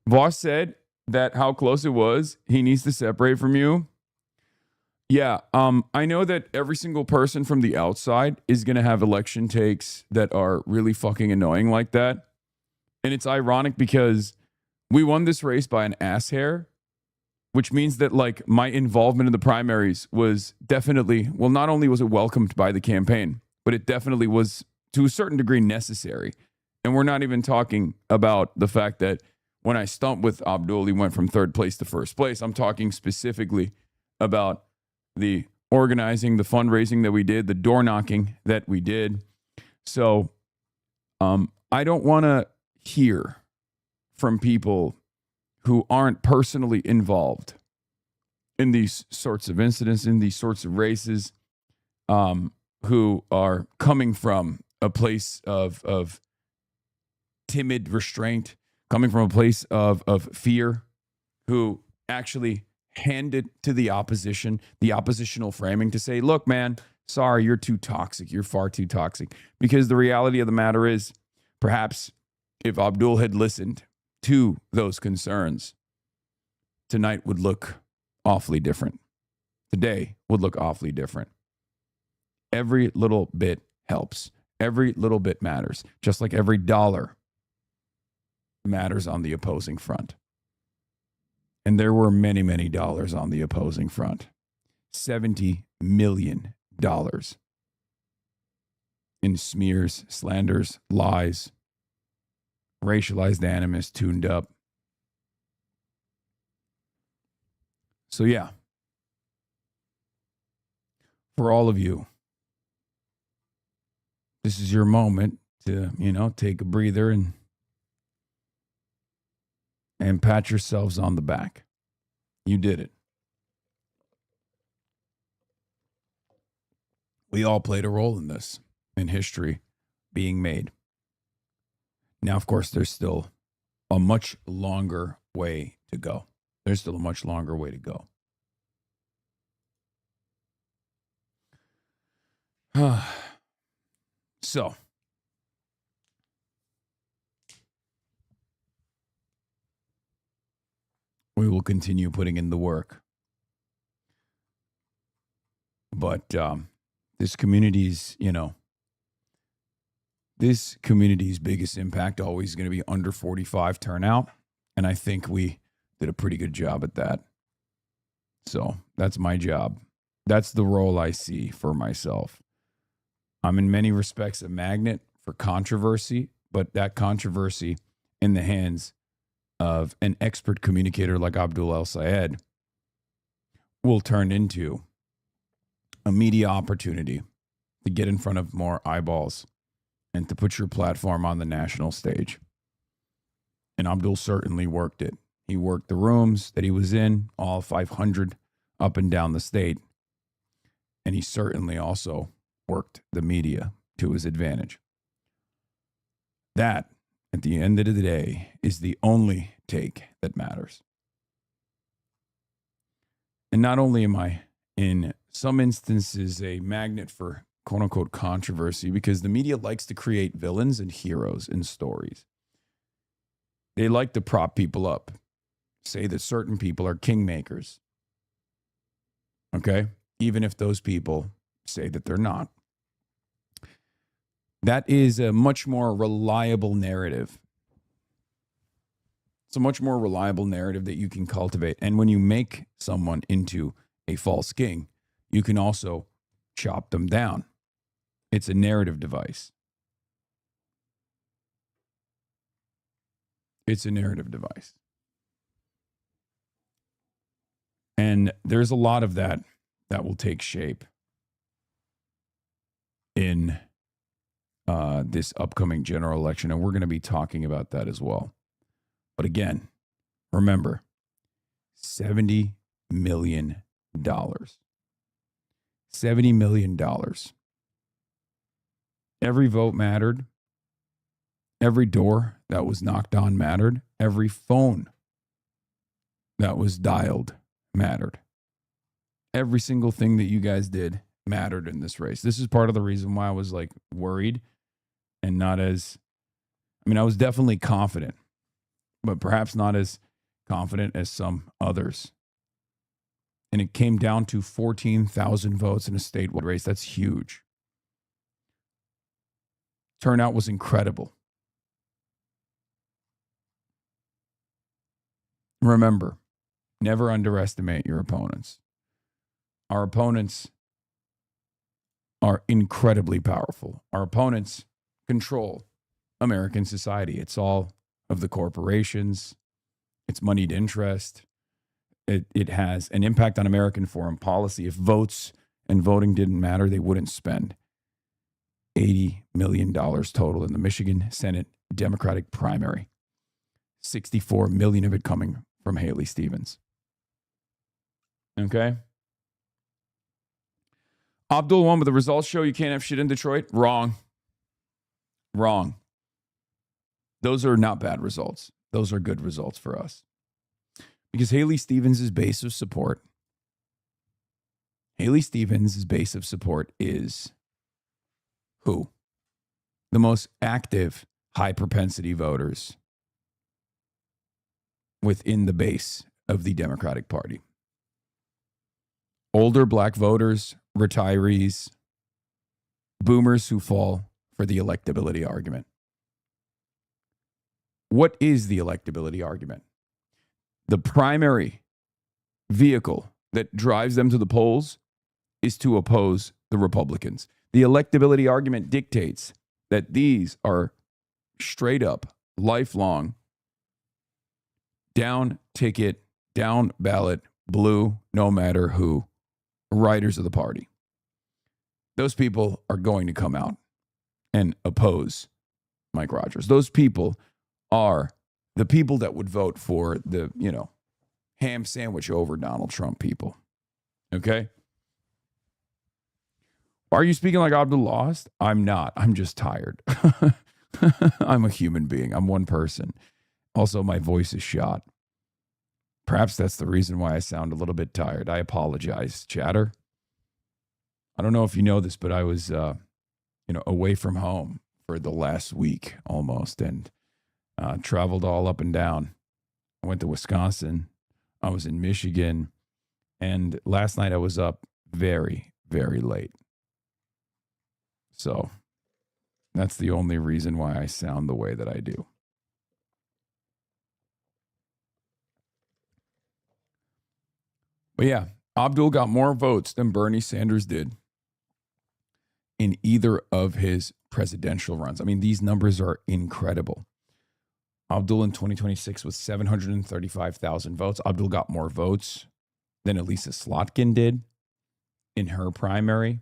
Voss said that how close it was, he needs to separate from you. Yeah, I know that every single person from the outside is going to have election takes that are really fucking annoying like that. And it's ironic because we won this race by an ass hair, which means that like my involvement in the primaries was definitely, well, not only was it welcomed by the campaign, but it definitely was to a certain degree necessary. And we're not even talking about the fact that when I stumped with Abdul, he went from third place to first place. I'm talking specifically about the organizing, the fundraising that we did, the door knocking that we did. So I don't want to hear from people who aren't personally involved in these sorts of incidents, in these sorts of races, who are coming from a place of timid restraint, coming from a place of fear, who actually hand it to the opposition, the oppositional framing to say, look, man, sorry, you're too toxic. You're far too toxic. Because the reality of the matter is, perhaps if Abdul had listened to those concerns, tonight would look awfully different. Today would look awfully different. Every little bit helps. Every little bit matters. Just like every dollar matters on the opposing front. And there were many, many dollars on the opposing front. $70 million in smears, slanders, lies, racialized animus tuned up. So yeah, for all of you, this is your moment to, take a breather and pat yourselves on the back. You did it. We all played a role in this, in history being made. Now, of course, there's still a much longer way to go. There's still a much longer way to go. So, we will continue putting in the work. But this community's biggest impact always going to be under 45 turnout. And I think we did a pretty good job at that. So that's my job. That's the role I see for myself. I'm in many respects a magnet for controversy, but that controversy in the hands of an expert communicator like Abdul El-Sayed will turn into a media opportunity to get in front of more eyeballs and to put your platform on the national stage. And Abdul certainly worked it. He worked the rooms that he was in, all 500 up and down the state. And he certainly also worked the media to his advantage. That, at the end of the day, is the only take that matters. And not only am I, in some instances, a magnet for quote-unquote controversy, because the media likes to create villains and heroes in stories. They like to prop people up, say that certain people are kingmakers. Okay? Even if those people say that they're not. That is a much more reliable narrative. It's a much more reliable narrative that you can cultivate. And when you make someone into a false king, you can also chop them down. It's a narrative device. It's a narrative device. And there's a lot of that will take shape in this upcoming general election. And we're going to be talking about that as well. But again, remember, $70 million. $70 million. Every vote mattered. Every door that was knocked on mattered. Every phone that was dialed mattered. Every single thing that you guys did mattered in this race. This is part of the reason why I was worried and not as, I was definitely confident, but perhaps not as confident as some others. And it came down to 14,000 votes in a statewide race. That's huge. Turnout was incredible. Remember, never underestimate your opponents. Our opponents are incredibly powerful. Our opponents control American society. It's all of the corporations. It's moneyed interest. It has an impact on American foreign policy. If votes and voting didn't matter, they wouldn't spend $80 million total in the Michigan Senate Democratic primary. $64 million of it coming from Haley Stevens. Okay? Abdul won, but the results show you can't have shit in Detroit. Wrong. Those are not bad results. Those are good results for us. Because Haley Stevens' base of support is who? The most active, high propensity voters within the base of the Democratic Party. Older black voters, retirees, boomers who fall for the electability argument. What is the electability argument? The primary vehicle that drives them to the polls is to oppose the Republicans. The electability argument dictates that these are straight up, lifelong, down ticket, down ballot, blue, no matter who, riders of the party. Those people are going to come out and oppose Mike Rogers. Those people are the people that would vote for the, ham sandwich over Donald Trump people. Okay? Are you speaking like Abdul lost? I'm not. I'm just tired. I'm a human being. I'm one person. Also, my voice is shot. Perhaps that's the reason why I sound a little bit tired. I apologize, chatter. I don't know if you know this, but I was, away from home for the last week almost, and traveled all up and down. I went to Wisconsin. I was in Michigan. And last night I was up very, very late. So that's the only reason why I sound the way that I do. But yeah, Abdul got more votes than Bernie Sanders did in either of his presidential runs. I mean, these numbers are incredible. Abdul in 2026 was 735,000 votes. Abdul got more votes than Elisa Slotkin did in her primary.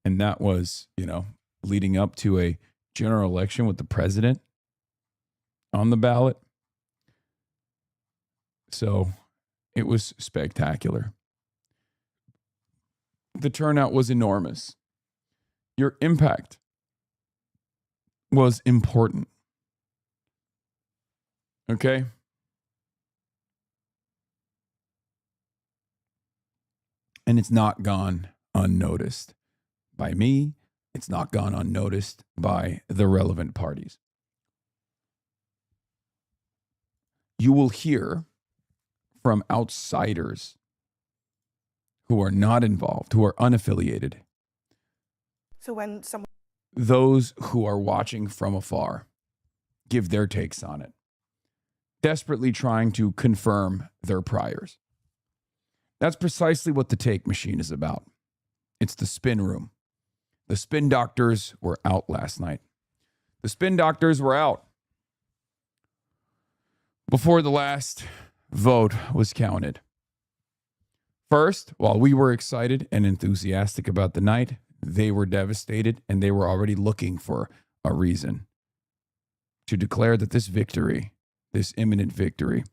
And that was, leading up to a general election with the president on the ballot. So it was spectacular. The turnout was enormous. Your impact was important. Okay? And it's not gone unnoticed by me. It's not gone unnoticed by the relevant parties. You will hear from outsiders who are not involved, who are unaffiliated. So when someone... Those who are watching from afar give their takes on it, desperately trying to confirm their priors. That's precisely what the take machine is about. It's the spin room. The spin doctors were out last night. The spin doctors were out before the last vote was counted. First, while we were excited and enthusiastic about the night, they were devastated and they were already looking for a reason to declare that this victory, this imminent victory,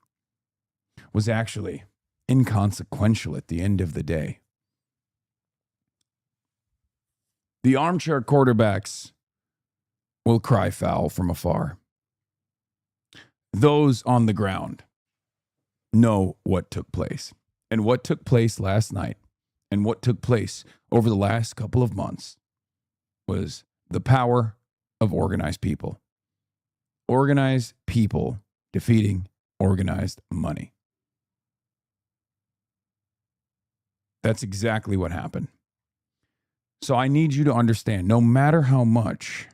was actually inconsequential at the end of the day. The armchair quarterbacks will cry foul from afar. Those on the ground know what took place. And what took place last night and what took place over the last couple of months was the power of organized people. Organized people defeating organized money. That's exactly what happened. So I need you to understand, no matter how much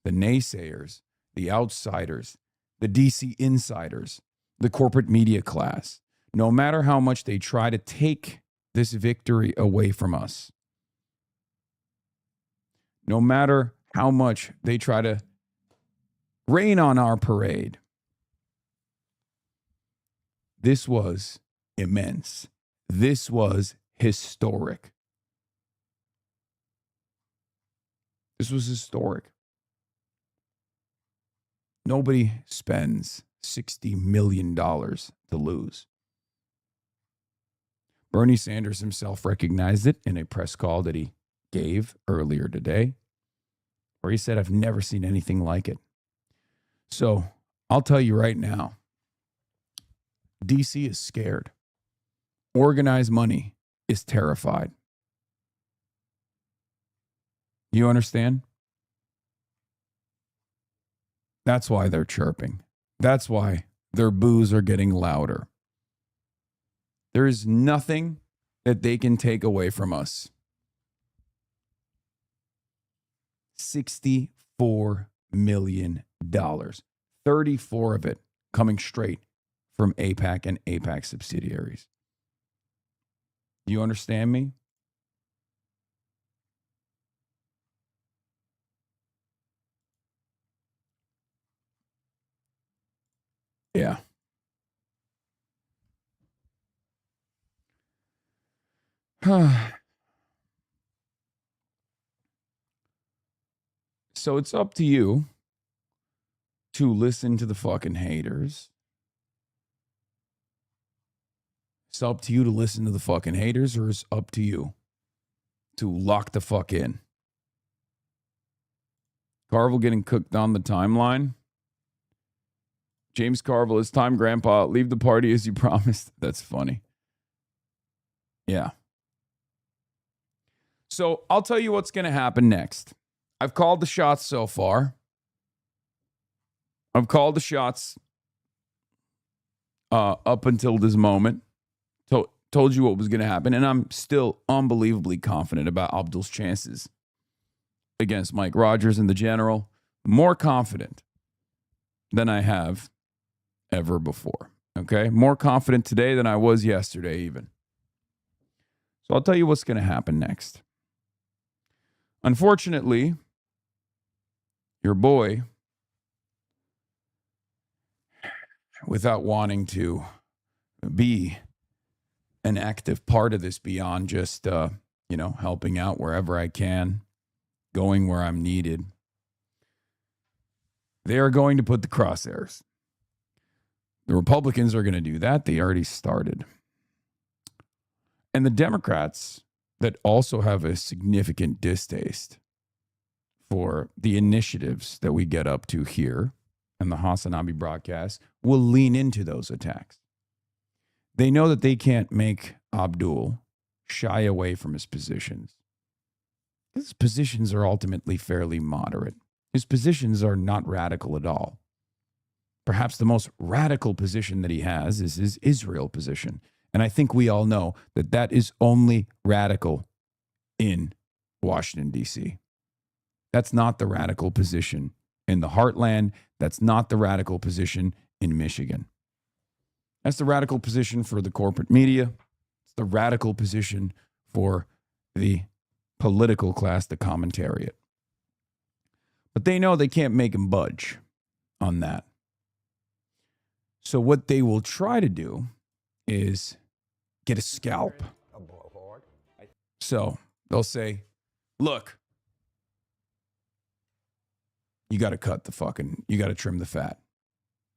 the naysayers, the outsiders, the DC insiders, the corporate media class, no matter how much they try to take this victory away from us, no matter how much they try to rain on our parade, this was immense. This was historic. This was historic. Nobody spends $60 million to lose. Bernie Sanders himself recognized it in a press call that he gave earlier today, where he said, I've never seen anything like it. So I'll tell you right now, DC is scared. Organized money is terrified. You understand? That's why they're chirping. That's why their boos are getting louder. There is nothing that they can take away from us. $64 million. 34 of it coming straight from AIPAC and AIPAC subsidiaries. You understand me? Yeah. So it's up to you to listen to the fucking haters. It's up to you to listen to the fucking haters, or it's up to you to lock the fuck in. Carville getting cooked on the timeline. James Carville is time grandpa. Leave the party as you promised. That's funny. Yeah. So I'll tell you what's going to happen next. I've called the shots so far. I've called the shots up until this moment. Told you what was going to happen. And I'm still unbelievably confident about Abdul's chances against Mike Rogers and the general. More confident than I have ever before. Okay? More confident today than I was yesterday even. So I'll tell you what's going to happen next. Unfortunately, your boy, without wanting to be an active part of this beyond just, helping out wherever I can, going where I'm needed, they are going to put the crosshairs. The Republicans are going to do that. They already started. And the Democrats that also have a significant distaste for the initiatives that we get up to here and the Hasanabi broadcast will lean into those attacks. They know that they can't make Abdul shy away from his positions. His positions are ultimately fairly moderate. His positions are not radical at all. Perhaps the most radical position that he has is his Israel position. And I think we all know that that is only radical in Washington, D.C. That's not the radical position in the heartland. That's not the radical position in Michigan. That's the radical position for the corporate media. It's the radical position for the political class, the commentariat. But they know they can't make him budge on that. So what they will try to do is get a scalp. So they'll say, look, you got to you got to trim the fat.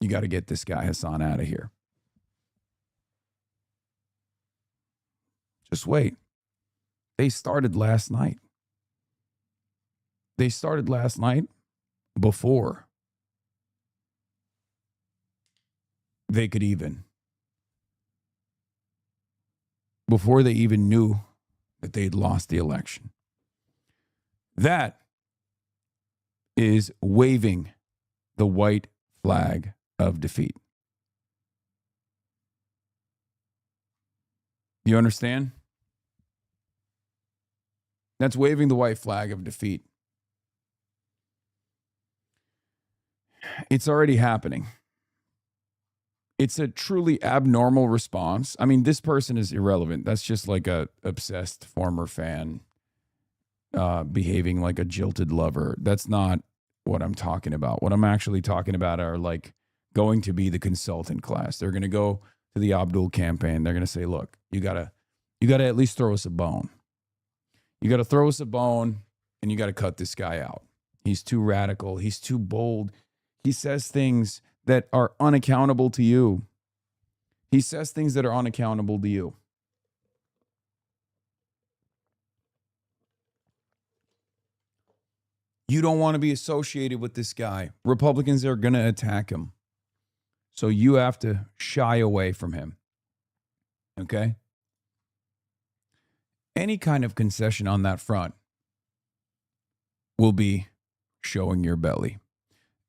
You got to get this guy Hassan out of here. Just wait. They started last night. They started last night before they even knew that they'd lost the election. That is waving the white flag of defeat. You understand? That's waving the white flag of defeat. It's already happening. It's a truly abnormal response. I mean, this person is irrelevant. That's just like a obsessed former fan behaving like a jilted lover. That's not what I'm talking about. What I'm actually talking about are like going to be the consultant class. They're going to go to the Abdul campaign. They're going to say, look, you gotta at least throw us a bone. You got to throw us a bone and you got to cut this guy out. He's too radical. He's too bold. He says things that are unaccountable to you. He says things that are unaccountable to you. You don't want to be associated with this guy. Republicans are going to attack him. So you have to shy away from him. Okay? Any kind of concession on that front will be showing your belly.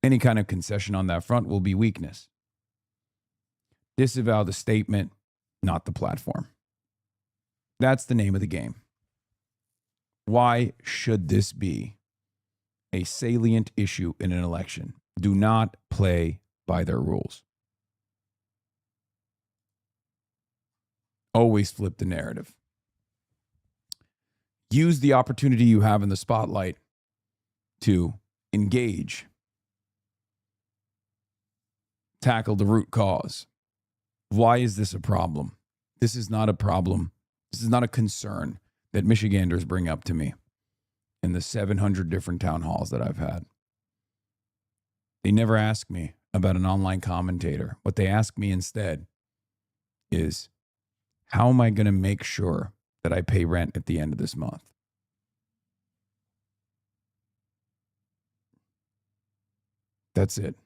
Any kind of concession on that front will be weakness. Disavow the statement, not the platform. That's the name of the game. Why should this be a salient issue in an election? Do not play by their rules. Always flip the narrative. Use the opportunity you have in the spotlight to engage. Tackle the root cause. Why is this a problem? This is not a problem. This is not a concern that Michiganders bring up to me in the 700 different town halls that I've had. They never ask me about an online commentator. What they ask me instead is, how am I going to make sure that I pay rent at the end of this month? That's it.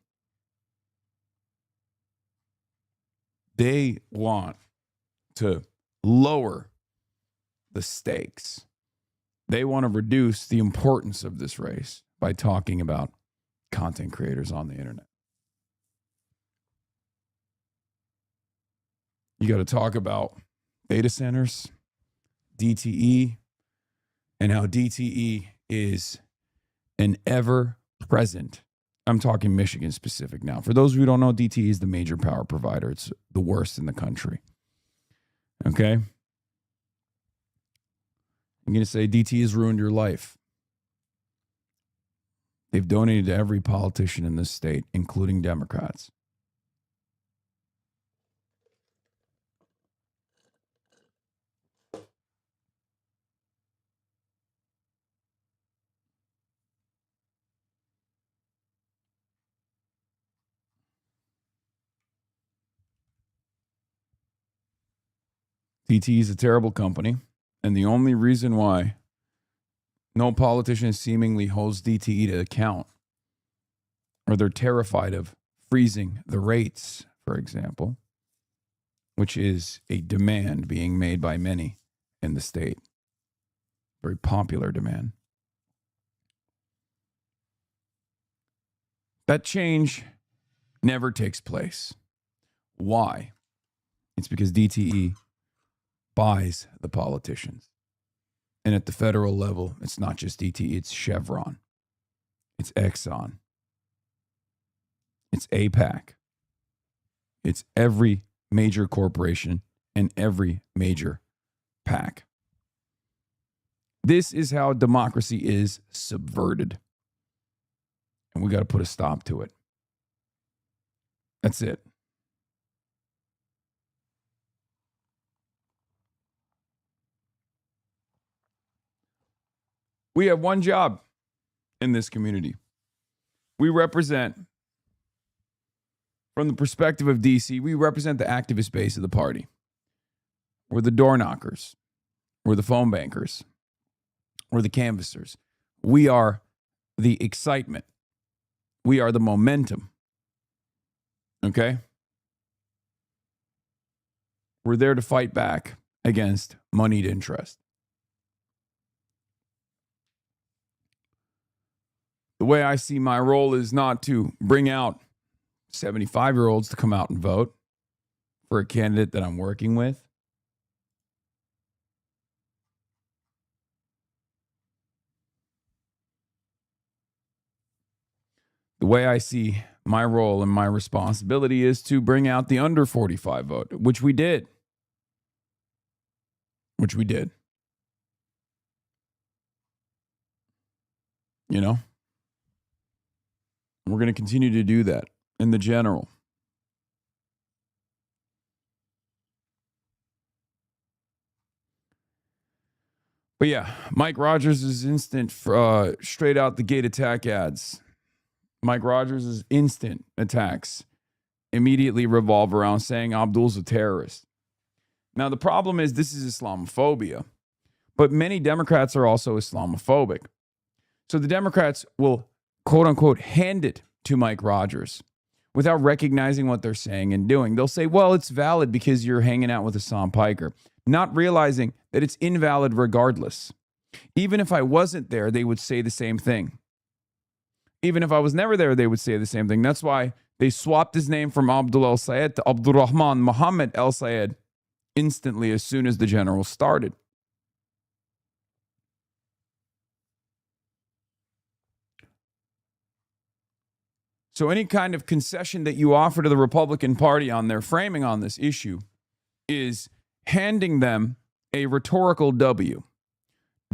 They want to lower the stakes. They want to reduce the importance of this race by talking about content creators on the internet. You got to talk about data centers, DTE, and how DTE is an ever-present, I'm talking Michigan specific now. For those of you who don't know, DTE is the major power provider. It's the worst in the country. Okay? I'm going to say DTE has ruined your life. They've donated to every politician in this state, including Democrats. DTE is a terrible company, and the only reason why no politician seemingly holds DTE to account, or they're terrified of freezing the rates, for example, which is a demand being made by many in the state. Very popular demand. That change never takes place. Why? It's because DTE buys the politicians. And at the federal level, it's not just DTE, it's Chevron. It's Exxon. It's APAC. It's every major corporation and every major PAC. This is how democracy is subverted. And we got to put a stop to it. That's it. We have one job in this community. We represent, from the perspective of DC, we represent the activist base of the party. We're the door knockers. We're the phone bankers. We're the canvassers. We are the excitement. We are the momentum. Okay? We're there to fight back against moneyed interest. The way I see my role is not to bring out 75-year-olds to come out and vote for a candidate that I'm working with. The way I see my role and my responsibility is to bring out the under 45 vote, which we did. You know, we're going to continue to do that in the general. But yeah, Mike Rogers' instant straight out the gate attack ads. Mike Rogers' instant attacks immediately revolve around saying Abdul's a terrorist. Now, the problem is this is Islamophobia, but many Democrats are also Islamophobic. So the Democrats will, quote unquote, hand it to Mike Rogers without recognizing what they're saying and doing. They'll say, well, it's valid because you're hanging out with Hassan Piker, not realizing that it's invalid regardless. Even if I wasn't there, they would say the same thing. Even if I was never there, they would say the same thing. That's why they swapped his name from Abdul al-Sayed to Abdul Rahman Muhammad al-Sayed instantly as soon as the general started. So any kind of concession that you offer to the Republican Party on their framing on this issue is handing them a rhetorical W.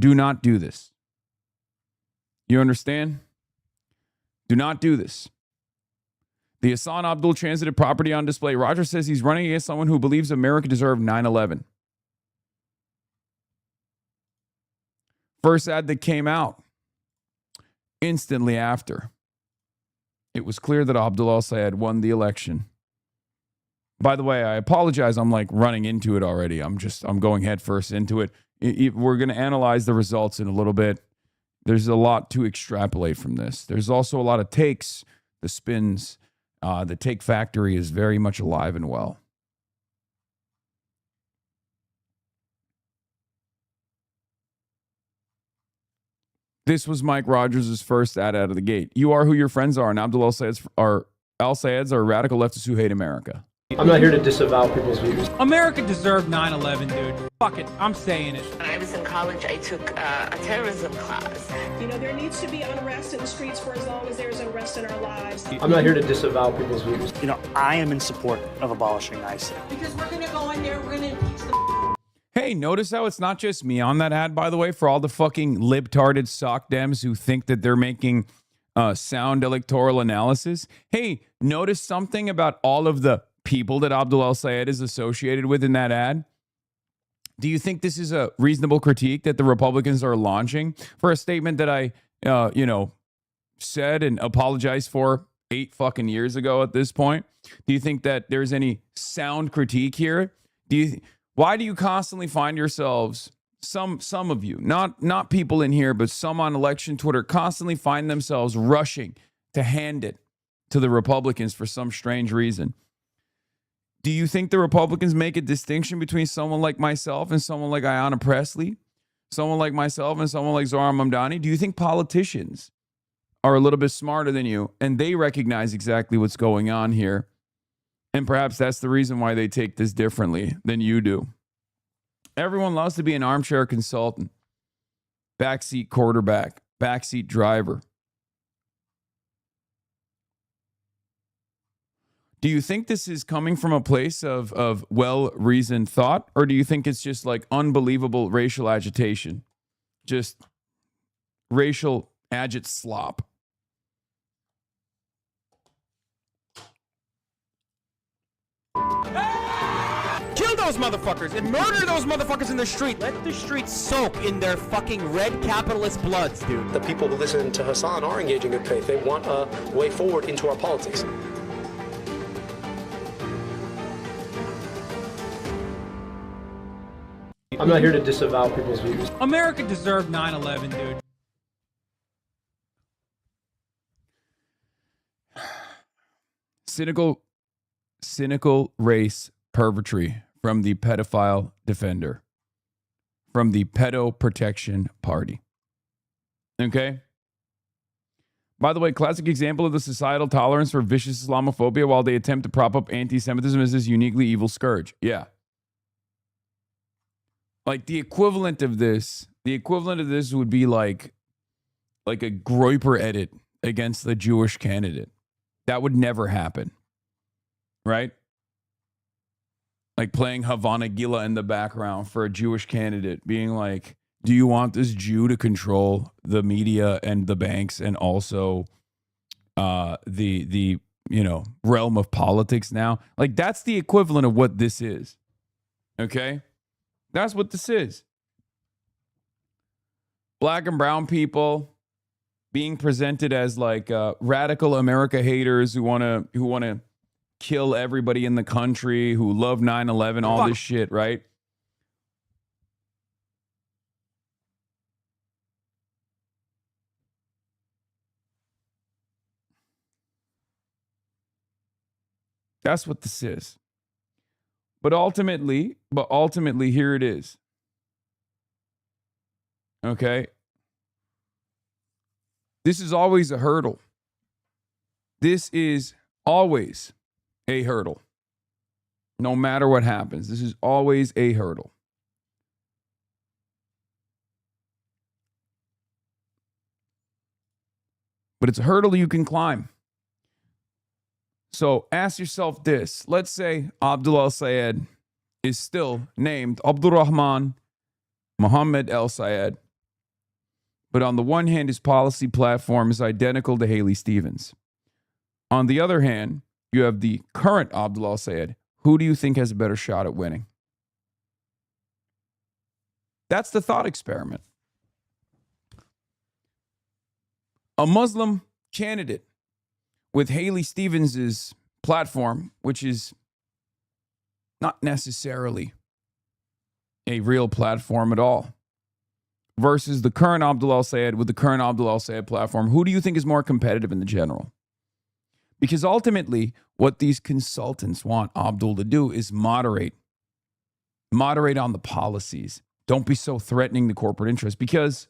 Do not do this. You understand? Do not do this. The Hassan Abdul transited property on display. Rogers says he's running against someone who believes America deserved 9/11. First ad that came out instantly after. It was clear that Abdul al-Sayed won the election. By the way, I apologize. I'm like running into it already. I'm going headfirst into it. We're going to analyze the results in a little bit. There's a lot to extrapolate from this. There's also a lot of takes, the spins. The take factory is very much alive and well. This was Mike Rogers' first ad out of the gate. You are who your friends are, and Abdul al-Sayeds are radical leftists who hate America. I'm not here to disavow people's views. America deserved 9/11, dude. Fuck it, I'm saying it. When I was in college, I took a terrorism class. You know, there needs to be unrest in the streets for as long as there's unrest in our lives. I'm not here to disavow people's views. You know, I am in support of abolishing ICE. Because we're going to go in there, we're going to impeach the... Hey, notice how it's not just me on that ad, by the way, for all the fucking libtarded sock dems who think that they're making sound electoral analysis. Hey, notice something about all of the people that Abdul al-Sayed is associated with in that ad? Do you think this is a reasonable critique that the Republicans are launching for a statement that I, said and apologized for 8 fucking years ago at this point? Do you think that there's any sound critique here? Why do you constantly find yourselves, some of you, not people in here, but some on election Twitter, constantly find themselves rushing to hand it to the Republicans for some strange reason? Do you think the Republicans make a distinction between someone like myself and someone like Ayanna Pressley, someone like myself and someone like Zohran Mamdani? Do you think politicians are a little bit smarter than you and they recognize exactly what's going on here? And perhaps that's the reason why they take this differently than you do. Everyone loves to be an armchair consultant, backseat quarterback, backseat driver. Do you think this is coming from a place of well-reasoned thought, or do you think it's just like unbelievable racial agitation? Just racial agit slop? Kill those motherfuckers and murder those motherfuckers in the street. Let the streets soak in their fucking red capitalist bloods, dude. The people who listen to Hassan are engaging in good faith. They want a way forward into our politics. I'm not here to disavow people's views. America deserved 9/11, dude. Cynical race pervertry from the pedophile defender, from the pedo protection party. Okay? By the way, classic example of the societal tolerance for vicious Islamophobia while they attempt to prop up anti-Semitism is this uniquely evil scourge. Yeah. Like the equivalent of this would be like a Groyper edit against the Jewish candidate. That would never happen, right? Like playing Havana Gila in the background for a Jewish candidate, being like, do you want this Jew to control the media and the banks and also the realm of politics now? Like, that's the equivalent of what this is. Okay? That's what this is. Black and brown people being presented as like radical America haters who want to kill everybody in the country, who love 9/11, all this shit, right? That's what this is. But ultimately, here it is. Okay? This is always a hurdle. This is always a hurdle. No matter what happens, this is always a hurdle. But it's a hurdle you can climb. So ask yourself this. Let's say Abdul al-Sayed is still named Abdul Rahman Mohammed al-Sayed. But on the one hand, his policy platform is identical to Haley Stevens. On the other hand, you have the current Abdul al-Sayed. Who do you think has a better shot at winning? That's the thought experiment. A Muslim candidate with Haley Stevens' platform, which is not necessarily a real platform at all, versus the current Abdul al-Sayed with the current Abdul al-Sayed platform, who do you think is more competitive in the general? Because ultimately, what these consultants want Abdul to do is moderate on the policies. Don't be so threatening to corporate interests. Because,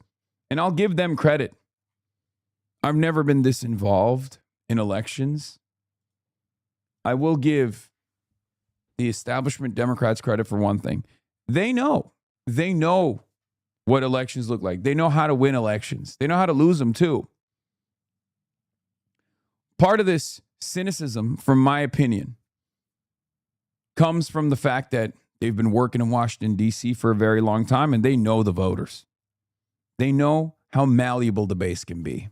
and I'll give them credit, I've never been this involved in elections. I will give the establishment Democrats credit for one thing. They know what elections look like. They know how to win elections. They know how to lose them too. Part of this cynicism, from my opinion, comes from the fact that they've been working in Washington, D.C. for a very long time, and they know the voters. They know how malleable the base can be.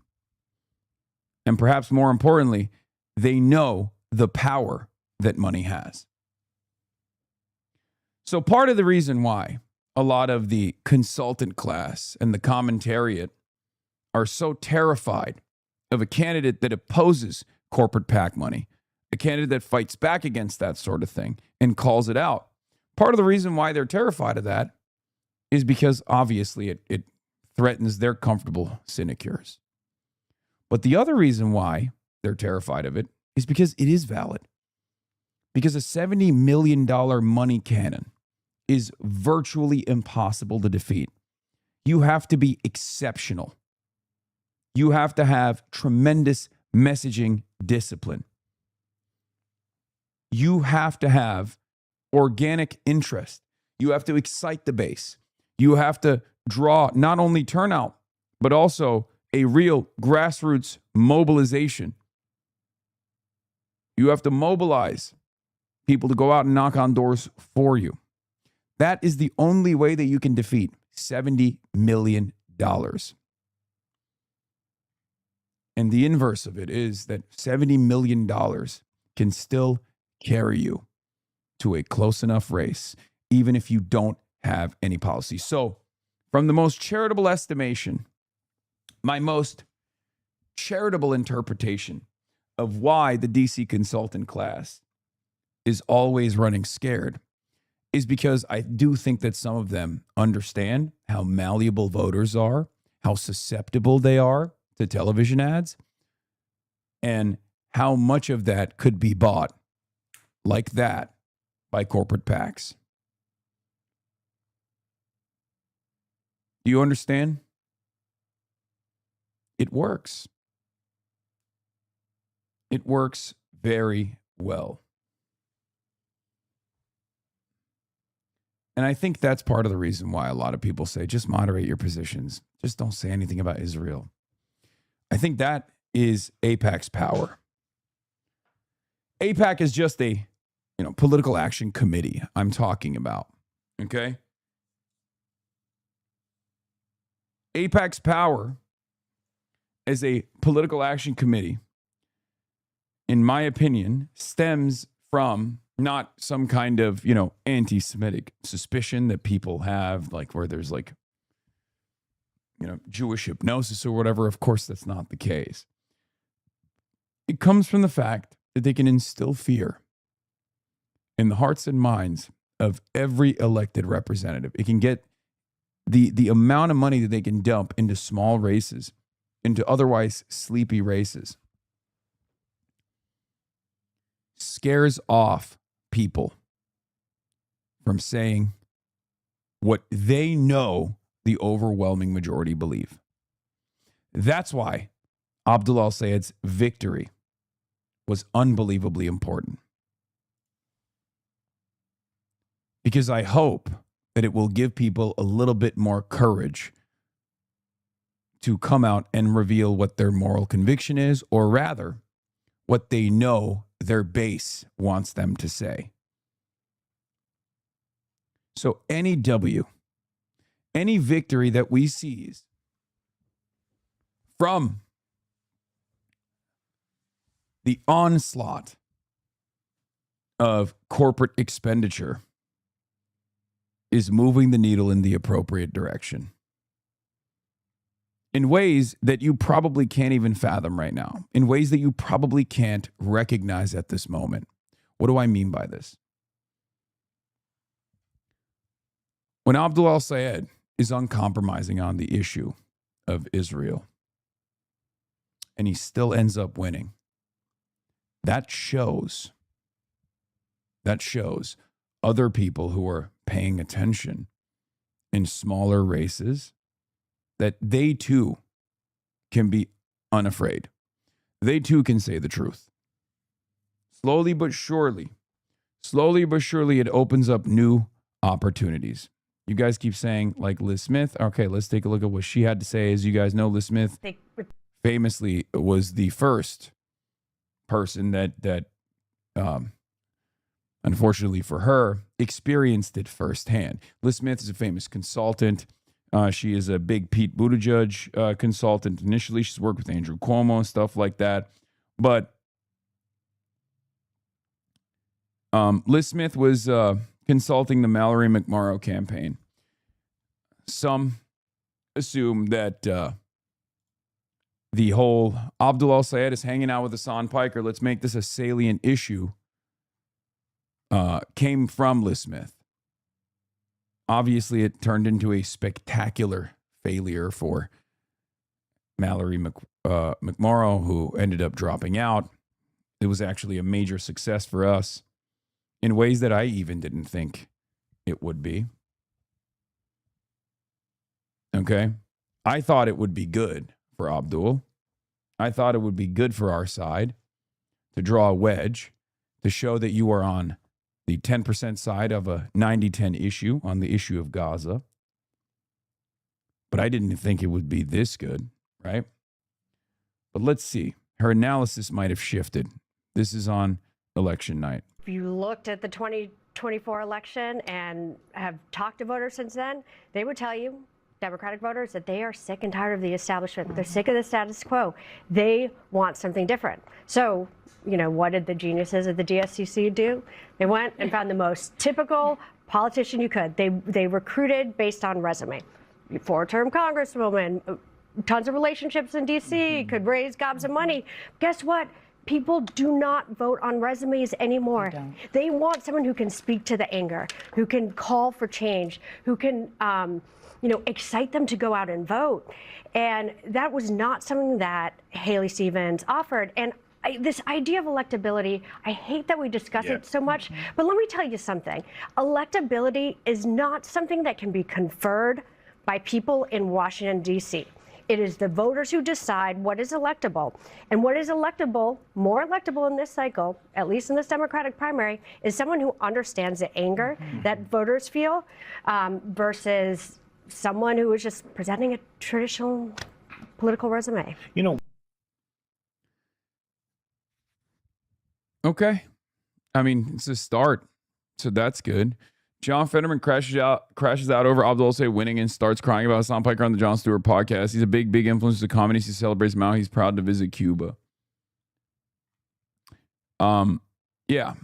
And perhaps more importantly, they know the power that money has. So part of the reason why a lot of the consultant class and the commentariat are so terrified of a candidate that opposes corporate PAC money, a candidate that fights back against that sort of thing and calls it out. Part of the reason why they're terrified of that is because obviously it threatens their comfortable sinecures. But the other reason why they're terrified of it is because it is valid. Because a $70 million money cannon is virtually impossible to defeat. You have to be exceptional. You have to have tremendous messaging discipline. You have to have organic interest. You have to excite the base. You have to draw not only turnout, but also a real grassroots mobilization. You have to mobilize people to go out and knock on doors for you. That is the only way that you can defeat $70 million. And the inverse of it is that $70 million can still carry you to a close enough race, even if you don't have any policy. So, from the most charitable estimation, my most charitable interpretation of why the DC consultant class is always running scared is because I do think that some of them understand how malleable voters are, how susceptible they are to television ads, and how much of that could be bought like that by corporate PACs. Do you understand? It works. It works very well. And I think that's part of the reason why a lot of people say, just moderate your positions. Just don't say anything about Israel. I think that is AIPAC's power. AIPAC is just a, political action committee I'm talking about. Okay? AIPAC's power as a political action committee, in my opinion, stems from not some kind of, anti-Semitic suspicion that people have, like where there's like, Jewish hypnosis or whatever. Of course, that's not the case. It comes from the fact that they can instill fear in the hearts and minds of every elected representative. It can get the amount of money that they can dump into small races, into otherwise sleepy races, scares off people from saying what they know the overwhelming majority believe. That's why Abdul al-Sayed's victory was unbelievably important. Because I hope that it will give people a little bit more courage to come out and reveal what their moral conviction is, or rather, what they know their base wants them to say. So any victory that we seize from the onslaught of corporate expenditure is moving the needle in the appropriate direction in ways that you probably can't even fathom right now, in ways that you probably can't recognize at this moment. What do I mean by this? When Abdul al-Sayed is uncompromising on the issue of Israel, and he still ends up winning, that shows other people who are paying attention in smaller races that they too can be unafraid. They too can say the truth. Slowly but surely, it opens up new opportunities. You guys keep saying, like Liz Smith. Okay, let's take a look at what she had to say. As you guys know, Liz Smith famously was the first person that unfortunately for her, experienced it firsthand. Liz Smith is a famous consultant. She is a big Pete Buttigieg consultant initially. She's worked with Andrew Cuomo and stuff like that. But Liz Smith was consulting the Mallory McMorrow campaign. Some assume that the whole Abdul al-Sayed is hanging out with Hassan Piker, let's make this a salient issue, came from Liz Smith. Obviously, it turned into a spectacular failure for Mallory McMorrow, who ended up dropping out. It was actually a major success for us in ways that I even didn't think it would be. Okay? I thought it would be good for Abdul. I thought it would be good for our side to draw a wedge, to show that you are on the 10% side of a 90-10 issue on the issue of Gaza. But I didn't think it would be this good, right? But let's see. Her analysis might have shifted. This is on election night. If you looked at the 2024 election and have talked to voters since then, they would tell you, Democratic voters, that they are sick and tired of the establishment. They're sick of the status quo. They want something different. So, what did the geniuses at the DSCC do? They went and found the most typical politician you could. They recruited based on resume. 4-term congresswoman, tons of relationships in D.C., could raise gobs of money. Guess what? People do not vote on resumes anymore. They want someone who can speak to the anger, who can call for change, who can excite them to go out and vote. And that was not something that Haley Stevens offered. And this idea of electability, I hate that we discuss it so much, but let me tell you something. Electability is not something that can be conferred by people in Washington, D.C. It is the voters who decide what is electable. And what is electable, more electable in this cycle, at least in this Democratic primary, is someone who understands the anger that voters feel versus someone who is just presenting a traditional political resume. Okay. I mean, it's a start. So that's good. John Fetterman crashes out over Abdul say winning and starts crying about Hassan Piker on the Jon Stewart podcast. He's a big influence to comedy. He celebrates Mao. He's proud to visit Cuba. Yeah.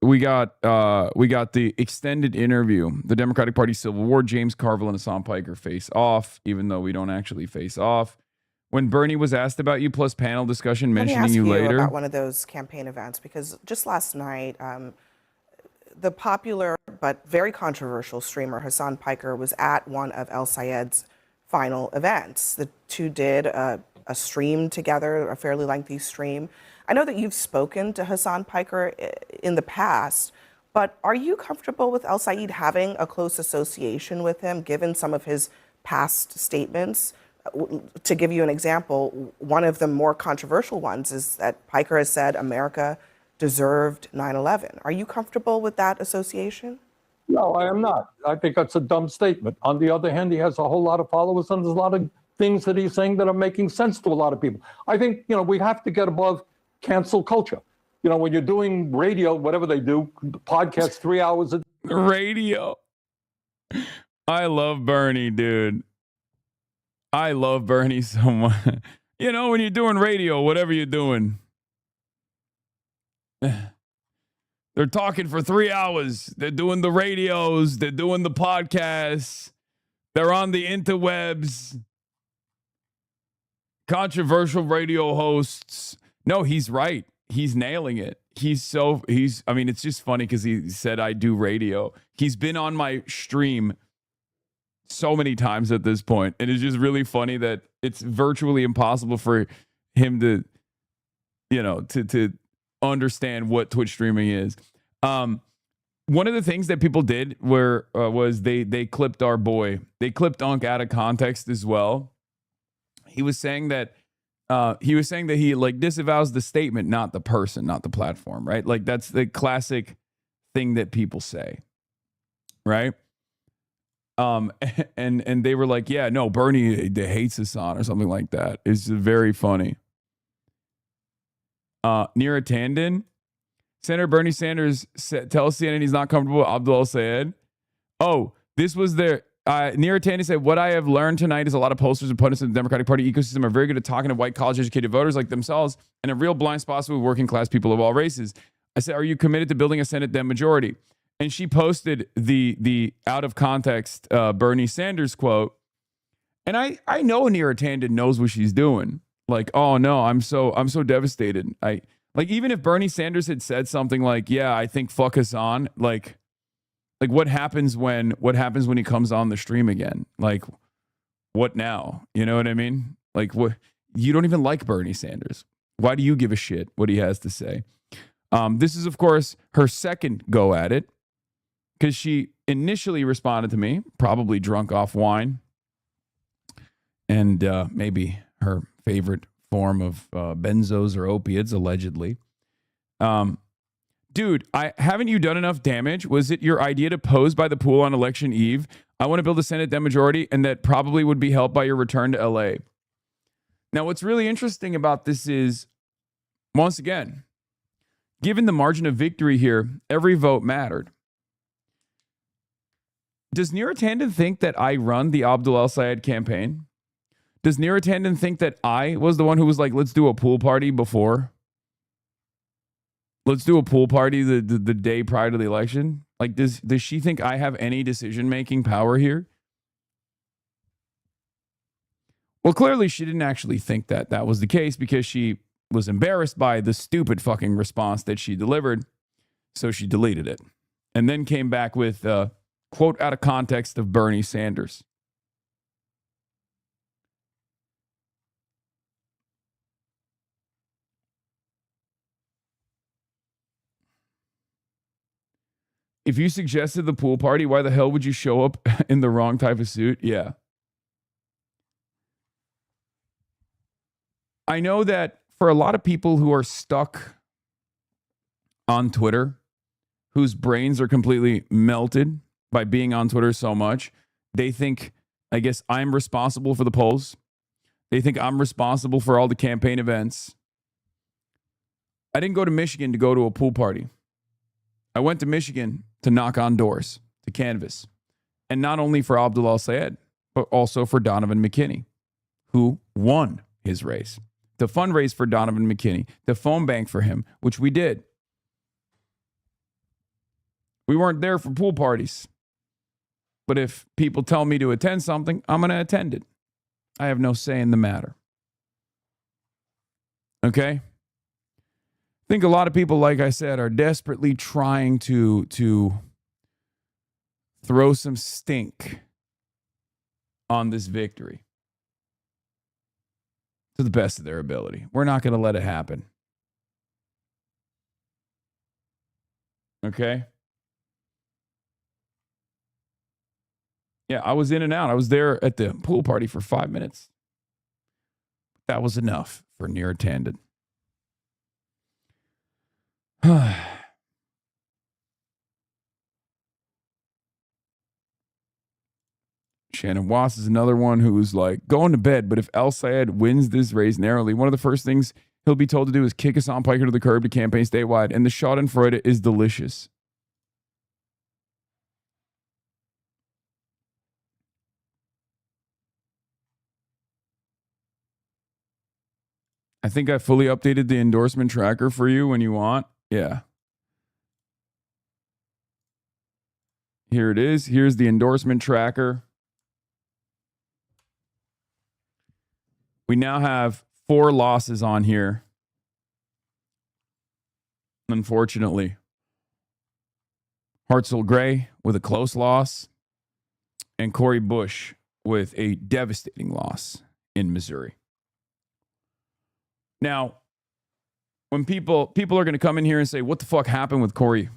We got the extended interview. The Democratic Party Civil War. James Carville and Hassan Piker face off, even though we don't actually face off. When Bernie was asked about you, plus panel discussion mentioning you later. About one of those campaign events, because just last night, the popular but very controversial streamer Hassan Piker was at one of El Sayed's final events. The two did a stream together, a fairly lengthy stream. I know that you've spoken to Hassan Piker in the past, but are you comfortable with El Sayed having a close association with him, given some of his past statements? To give you an example, one of the more controversial ones is that Piker has said America deserved 9/11. Are you comfortable with that association? No, I am not. I think that's a dumb statement. On the other hand, he has a whole lot of followers, and there's a lot of things that he's saying that are making sense to a lot of people. I think, we have to get above cancel culture. When you're doing radio, whatever they do, podcasts 3 hours a radio. I love Bernie, dude. I love Bernie so much. When you're doing radio, whatever you're doing, they're talking for 3 hours. They're doing the radios. They're doing the podcasts. They're on the interwebs. Controversial radio hosts. No, he's right. He's nailing it. It's just funny because he said, I do radio. He's been on my stream so many times at this point. And it's just really funny that it's virtually impossible for him to, to understand what Twitch streaming is. One of the things that people did was they clipped our boy. They clipped Unc out of context as well. He was saying that he like disavows the statement, not the person, not the platform, right? Like that's the classic thing that people say, right? And they were like, yeah, no, Bernie hates Hassan or something like that. It's very funny. Neera Tanden, Senator Bernie Sanders tells CNN he's not comfortable with Abdul Sayed. Oh, this was their Neera Tanden said, what I have learned tonight is a lot of pollsters and pundits in the Democratic Party ecosystem are very good at talking to white college-educated voters like themselves and a real blind spot with working-class people of all races. I said, are you committed to building a Senate Dem majority? And she posted the out-of-context Bernie Sanders quote. And I know Neera Tanden knows what she's doing. Like, oh, no, I'm so devastated. Like, even if Bernie Sanders had said something like, yeah, I think fuck Hassan, like what happens when he comes on the stream again? Like, what now? You know what I mean? Like, what? You don't even like Bernie Sanders. Why do you give a shit what he has to say? This is, of course, her second go at it because she initially responded to me, probably drunk off wine and maybe her favorite form of benzos or opiates, allegedly. Dude, haven't you done enough damage? Was it your idea to pose by the pool on election eve? I want to build a Senate Dem majority, and that probably would be helped by your return to LA. Now, what's really interesting about this is, once again, given the margin of victory here, every vote mattered. Does Neera Tanden think that I run the Abdul El Sayed campaign? Does Neera Tanden think that I was the one who was like, let's do a pool party before? Let's do a pool party the day prior to the election? Like, does she think I have any decision-making power here? Well, clearly she didn't actually think that was the case because she was embarrassed by the stupid fucking response that she delivered. So she deleted it and then came back with a quote out of context of Bernie Sanders. If you suggested the pool party, why the hell would you show up in the wrong type of suit? Yeah. I know that for a lot of people who are stuck on Twitter, whose brains are completely melted by being on Twitter so much, they think, I guess, I'm responsible for the polls. They think I'm responsible for all the campaign events. I didn't go to Michigan to go to a pool party. I went to Michigan to knock on doors, to canvass. And not only for Abdul al-Sayed, but also for Donovan McKinney, who won his race. To fundraise for Donovan McKinney, to phone bank for him, which we did. We weren't there for pool parties. But if people tell me to attend something, I'm going to attend it. I have no say in the matter. Okay? I think a lot of people, like I said, are desperately trying to throw some stink on this victory to the best of their ability. We're not going to let it happen. Okay? Yeah, I was in and out. I was there at the pool party for 5 minutes. That was enough for Neera Tanden. Shannon Wass is another one who's like going to bed, but if al-Sayed wins this race narrowly, one of the first things he'll be told to do is kick Hassan Piker to the curb to campaign statewide, and the Schadenfreude is delicious. I think I fully updated the endorsement tracker for you when you want. Yeah. Here it is. Here's the endorsement tracker. We now have 4 losses on here. Unfortunately. Hartzell Gray with a close loss. And Cori Bush with a devastating loss in Missouri. Now, when people are going to come in here and say, what the fuck happened with Cori?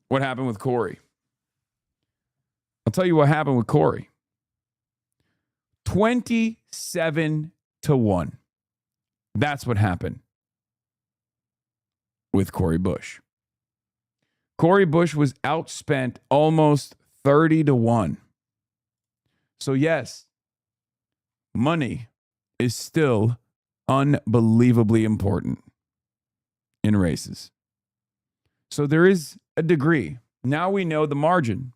What happened with Cori? I'll tell you what happened with Cori. 27-1. That's what happened with Cori Bush. Cori Bush was outspent almost 30-1. So yes, money is still unbelievably important in races. So there is a degree. Now we know the margin.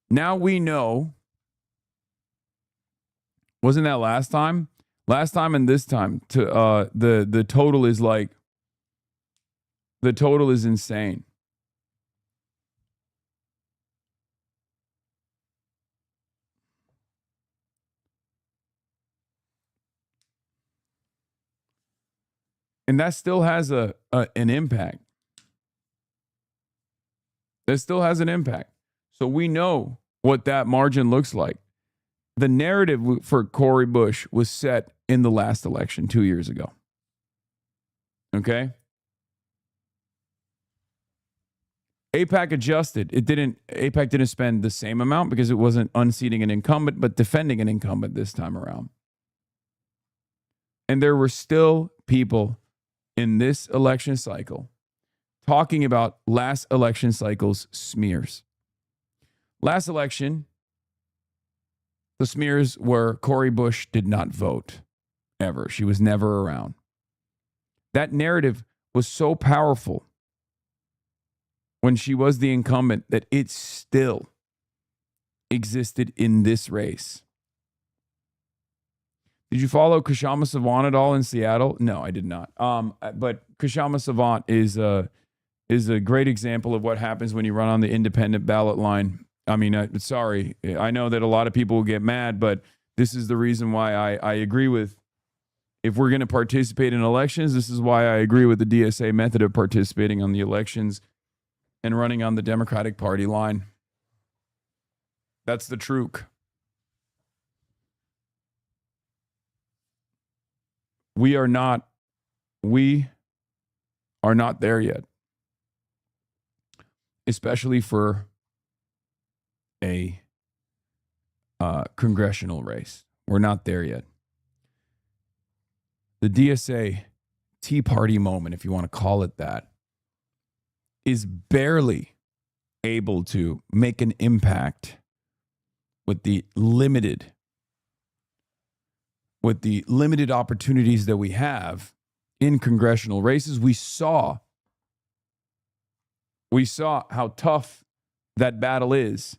Now we know. Wasn't that last time? Last time and this time to the total is like the total is insane. And that still has an impact. That still has an impact. So we know what that margin looks like. The narrative for Cori Bush was set in the last election 2 years ago. Okay? AIPAC adjusted. AIPAC didn't spend the same amount because it wasn't unseating an incumbent, but defending an incumbent this time around. And there were still people in this election cycle talking about last election cycle's smears. Last election, the smears were Cori Bush did not vote ever. She was never around. That narrative was so powerful when she was the incumbent that it still existed in this race. Did you follow Kashama Savant at all in Seattle? No, I did not. But Kashama Savant is a great example of what happens when you run on the independent ballot line. I mean, sorry, I know that a lot of people will get mad, but this is the reason why I agree with, if we're going to participate in elections, this is why I agree with the DSA method of participating on the elections and running on the Democratic Party line. That's the truth. We are not there yet, especially for a congressional race. We're not there yet. The DSA Tea Party moment, if you want to call it that, is barely able to make an impact with the limited opportunities that we have in congressional races. We saw how tough that battle is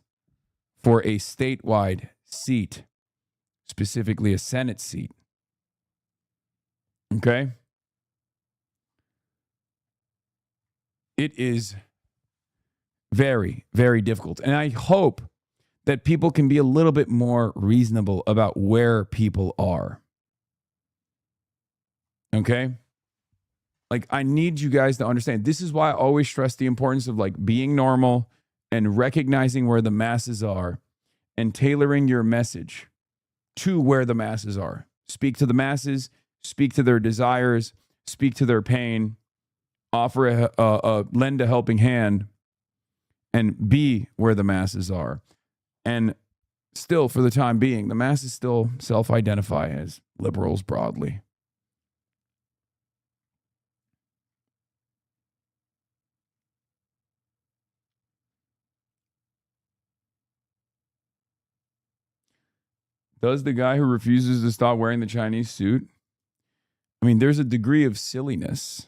for a statewide seat, specifically a Senate seat. Okay? It is very, very difficult. And I hope that people can be a little bit more reasonable about where people are. Okay? Like, I need you guys to understand. This is why I always stress the importance of like being normal and recognizing where the masses are and tailoring your message to where the masses are. Speak to the masses, speak to their desires, speak to their pain, offer lend a helping hand, and be where the masses are. And still, for the time being, the masses still self-identify as liberals broadly. Does the guy who refuses to stop wearing the Chinese suit? I mean, there's a degree of silliness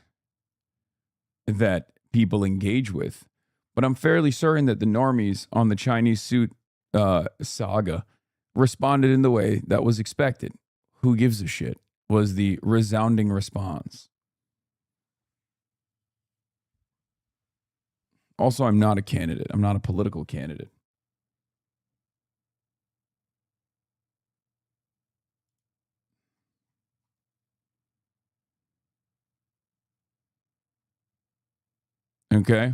that people engage with, but I'm fairly certain that the normies on the Chinese suit saga responded in the way that was expected. Who gives a shit was the resounding response. Also, I'm not a candidate. I'm not a political candidate. Okay.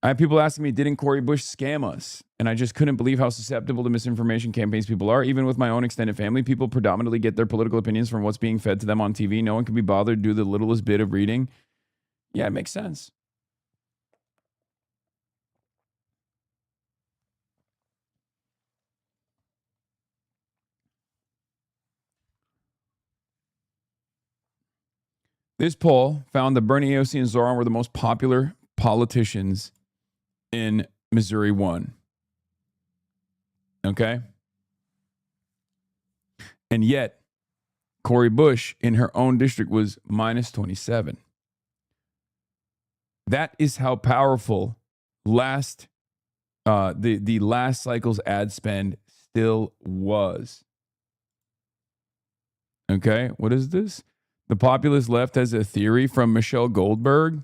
I have people asking me, didn't Cori Bush scam us? And I just couldn't believe how susceptible to misinformation campaigns people are. Even with my own extended family, people predominantly get their political opinions from what's being fed to them on TV. No one can be bothered to do the littlest bit of reading. Yeah, it makes sense. This poll found that Bernie, AOC, and Zoran were the most popular politicians in Missouri 1. Okay? And yet, Cori Bush in her own district was minus 27. That is how powerful the last cycle's ad spend still was. Okay? What is this? The populist left has a theory from Michelle Goldberg.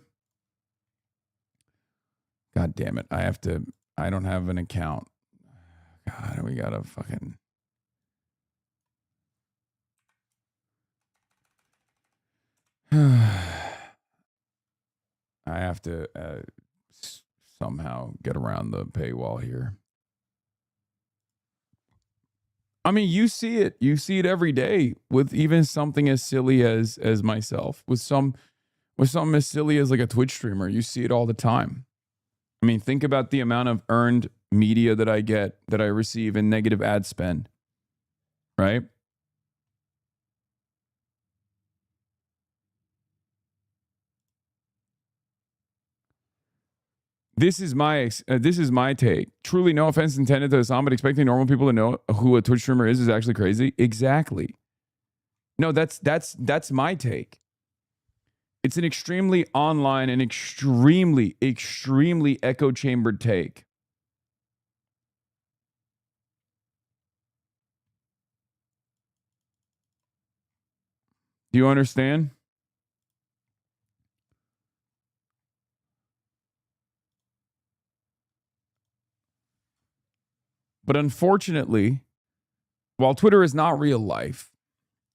God damn it. I don't have an account. God, we gotta fucking. I have to somehow get around the paywall here. I mean, you see it. You see it every day with even something as silly as myself. With something as silly as like a Twitch streamer. You see it all the time. I mean, think about the amount of earned media that I get, that I receive in negative ad spend. Right? This is my take. Truly, no offense intended to Hassan, but expecting normal people to know who a Twitch streamer is actually crazy. Exactly. No, that's my take. It's an extremely online and extremely echo chambered take. Do you understand? But unfortunately, while Twitter is not real life,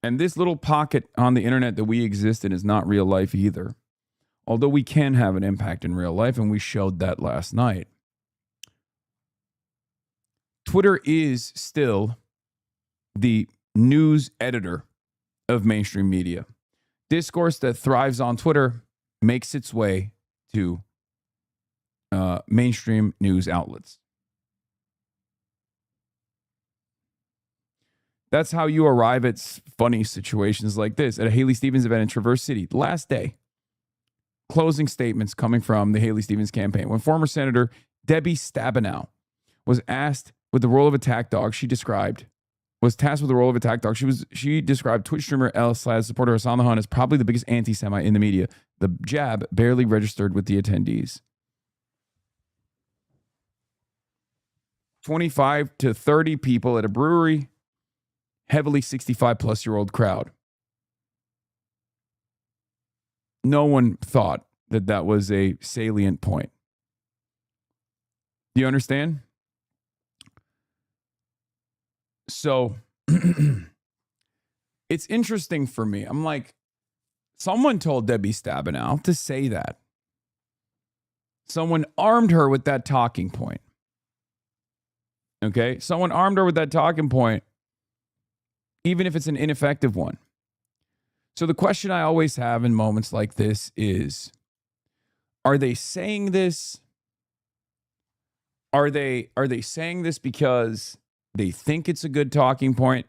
and this little pocket on the internet that we exist in is not real life either, although we can have an impact in real life, and we showed that last night, Twitter is still the news editor of mainstream media. Discourse that thrives on Twitter makes its way to mainstream news outlets. That's how you arrive at funny situations like this. At a Haley Stevens event in Traverse City, last day, closing statements coming from the Haley Stevens campaign. When former Senator Debbie Stabenow was with the role of attack dog. Was tasked with the role of attack dog. She described Twitch streamer El Slaz supporter Hassan Khan as probably the biggest anti-Semite in the media. The jab barely registered with the attendees. 25 to 30 people at a brewery, heavily 65-plus-year-old crowd. No one thought that that was a salient point. Do you understand? So it's interesting for me. I'm like, someone told Debbie Stabenow to say that. Someone armed her with that talking point. Okay? Someone armed her with that talking point, even if it's an ineffective one. So the question I always have in moments like this is, are they saying this? Are they saying this because they think it's a good talking point?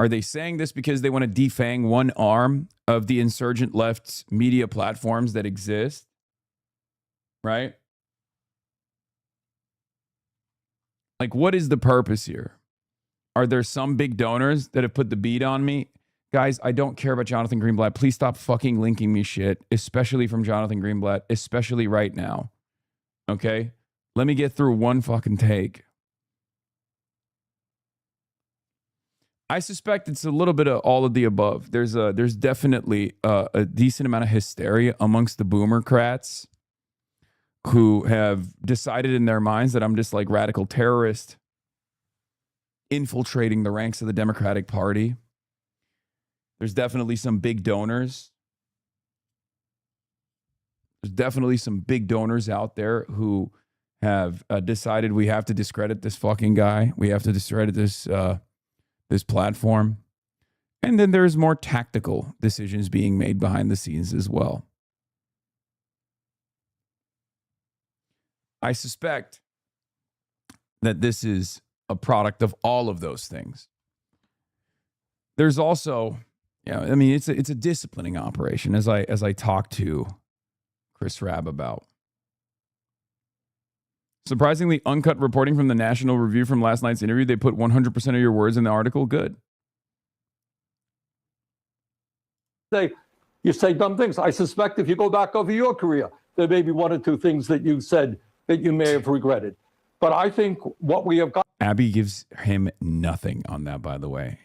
Are they saying this because they want to defang one arm of the insurgent left's media platforms that exist? Right? Like, what is the purpose here? Are there some big donors that have put the beat on me? Guys, I don't care about Jonathan Greenblatt. Please stop fucking linking me shit, especially from Jonathan Greenblatt, especially right now. Okay? Let me get through one fucking take. I suspect it's a little bit of all of the above. There's definitely a decent amount of hysteria amongst the boomercrats who have decided in their minds that I'm just like radical terrorist infiltrating the ranks of the Democratic Party. There's definitely some big donors. There's definitely some big donors out there who have decided we have to discredit this fucking guy. We have to discredit this platform. And then there's more tactical decisions being made behind the scenes as well. I suspect that this is a product of all of those things. There's also, I mean, it's a disciplining operation, as I talked to Chris Rabb about. Surprisingly, uncut reporting from the National Review from last night's interview. They put 100% of your words in the article. Good. You say dumb things. I suspect if you go back over your career, there may be one or two things that you said that you may have regretted. But I think what we have got Abby gives him nothing on that, by the way.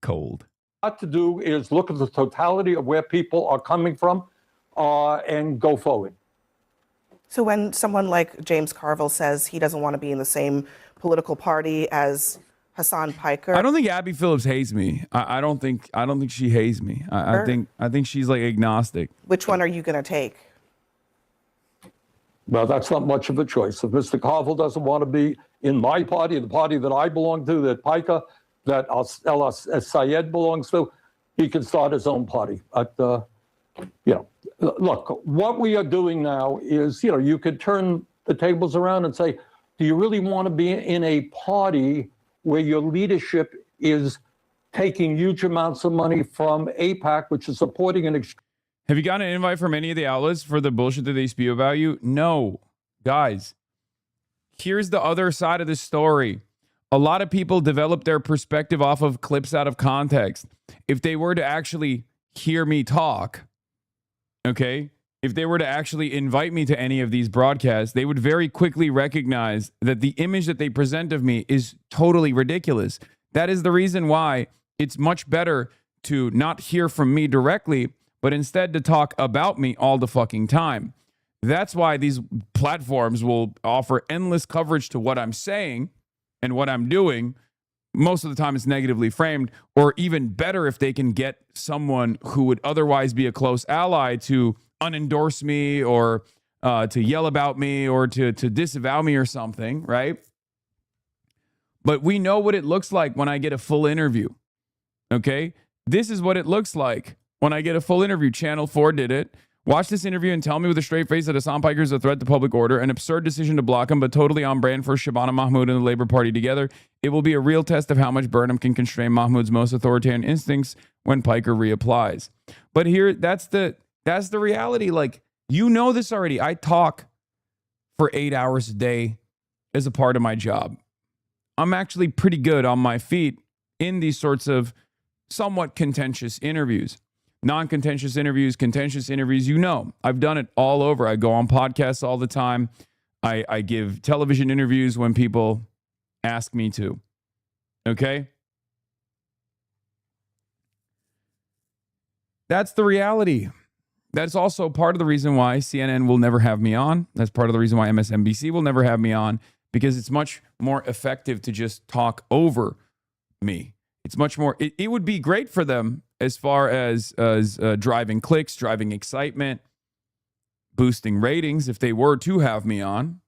Cold. to do is look at the totality of where people are coming from and go forward. So when someone like James Carville says he doesn't want to be in the same political party as Hassan Piker, I don't think Abby Phillips hates me. I don't think she hates me. I think she's like agnostic. which one are you going to take? Well, that's not much of a choice. If Mr. Carville doesn't want to be in my party, the party that I belong to, that Piker, that El Sayed belongs to, he can start his own party. But, look, what we are doing now is, you could turn the tables around and say, do you really want to be in a party where your leadership is taking huge amounts of money from AIPAC, which is supporting an Have you gotten an invite from any of the outlets for the bullshit that they spew about you? No. Guys, here's the other side of the story. A lot of people develop their perspective off of clips out of context. If they were to actually hear me talk, okay, if they were to actually invite me to any of these broadcasts, they would very quickly recognize that the image that they present of me is totally ridiculous. That is the reason why it's much better to not hear from me directly, but instead to talk about me all the fucking time. That's why these platforms will offer endless coverage to what I'm saying and what I'm doing. Most of the time it's negatively framed, or even better if they can get someone who would otherwise be a close ally to unendorse me or to yell about me or to disavow me or something, right? But we know what it looks like when I get a full interview, okay? This is what it looks like when I get a full interview. Channel 4 did it. Watch this interview and tell me with a straight face that Hassan Piker is a threat to public order, an absurd decision to block him, but totally on brand for Shabana Mahmoud and the Labour Party together. It will be a real test of how much Burnham can constrain Mahmoud's most authoritarian instincts when Piker reapplies. But here, that's the reality. Like, you know this already. I talk for 8 hours a day as a part of my job. I'm actually pretty good on my feet in these sorts of somewhat contentious interviews. Non-contentious interviews, contentious interviews, I've done it all over. I go on podcasts all the time. I give television interviews when people ask me to. Okay? That's the reality. That's also part of the reason why CNN will never have me on. That's part of the reason why MSNBC will never have me on, because it's much more effective to just talk over me. It's much more, it would be great for them as far as driving clicks, driving excitement, boosting ratings if they were to have me on.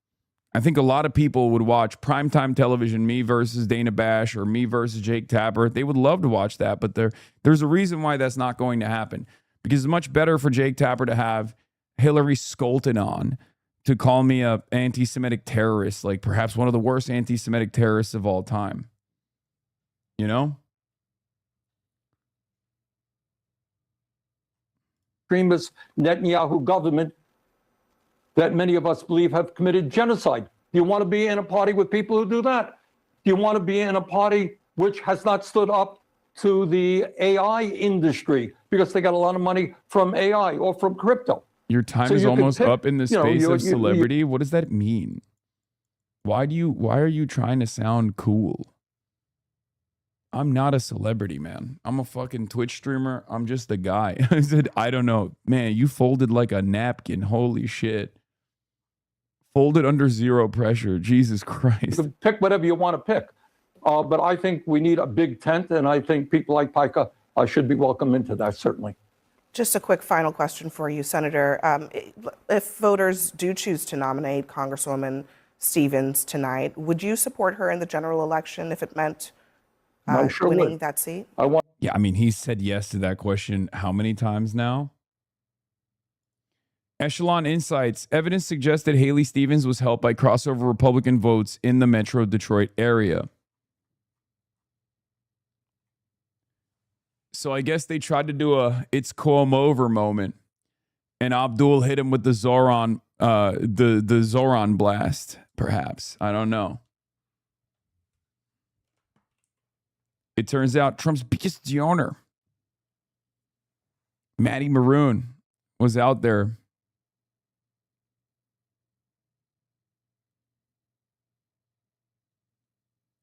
I think a lot of people would watch primetime television, me versus Dana Bash or me versus Jake Tapper. They would love to watch that, but there's a reason why that's not going to happen. Because it's much better for Jake Tapper to have Hillary Skolton on to call me a anti-Semitic terrorist, like perhaps one of the worst anti-Semitic terrorists of all time. You know? Extremist Netanyahu government that many of us believe have committed genocide. Do you want to be in a party with people who do that? Do you want to be in a party which has not stood up to the AI industry because they got a lot of money from AI or from crypto? Your time is almost up in the space of celebrity. What does that mean? Why are you trying to sound cool? I'm not a celebrity, man. I'm a fucking Twitch streamer. I'm just a guy. I said, I don't know. Man, you folded like a napkin. Holy shit. Folded under zero pressure. Jesus Christ. You can pick whatever you want to pick. But I think we need a big tent, and I think people like Pica should be welcome into that, certainly. Just a quick final question for you, Senator. If voters do choose to nominate Congresswoman Stevens tonight, would you support her in the general election if it meant winning that seat? Yeah, I mean, he said yes to that question how many times now? Echelon Insights. Evidence suggests that Haley Stevens was helped by crossover Republican votes in the Metro Detroit area. So I guess they tried to do a "it's Cuomo over" moment, and Abdul hit him with the Zoran, the Zoran blast. Perhaps, I don't know. It turns out Trump's biggest donor, Maddie Maroon, was out there.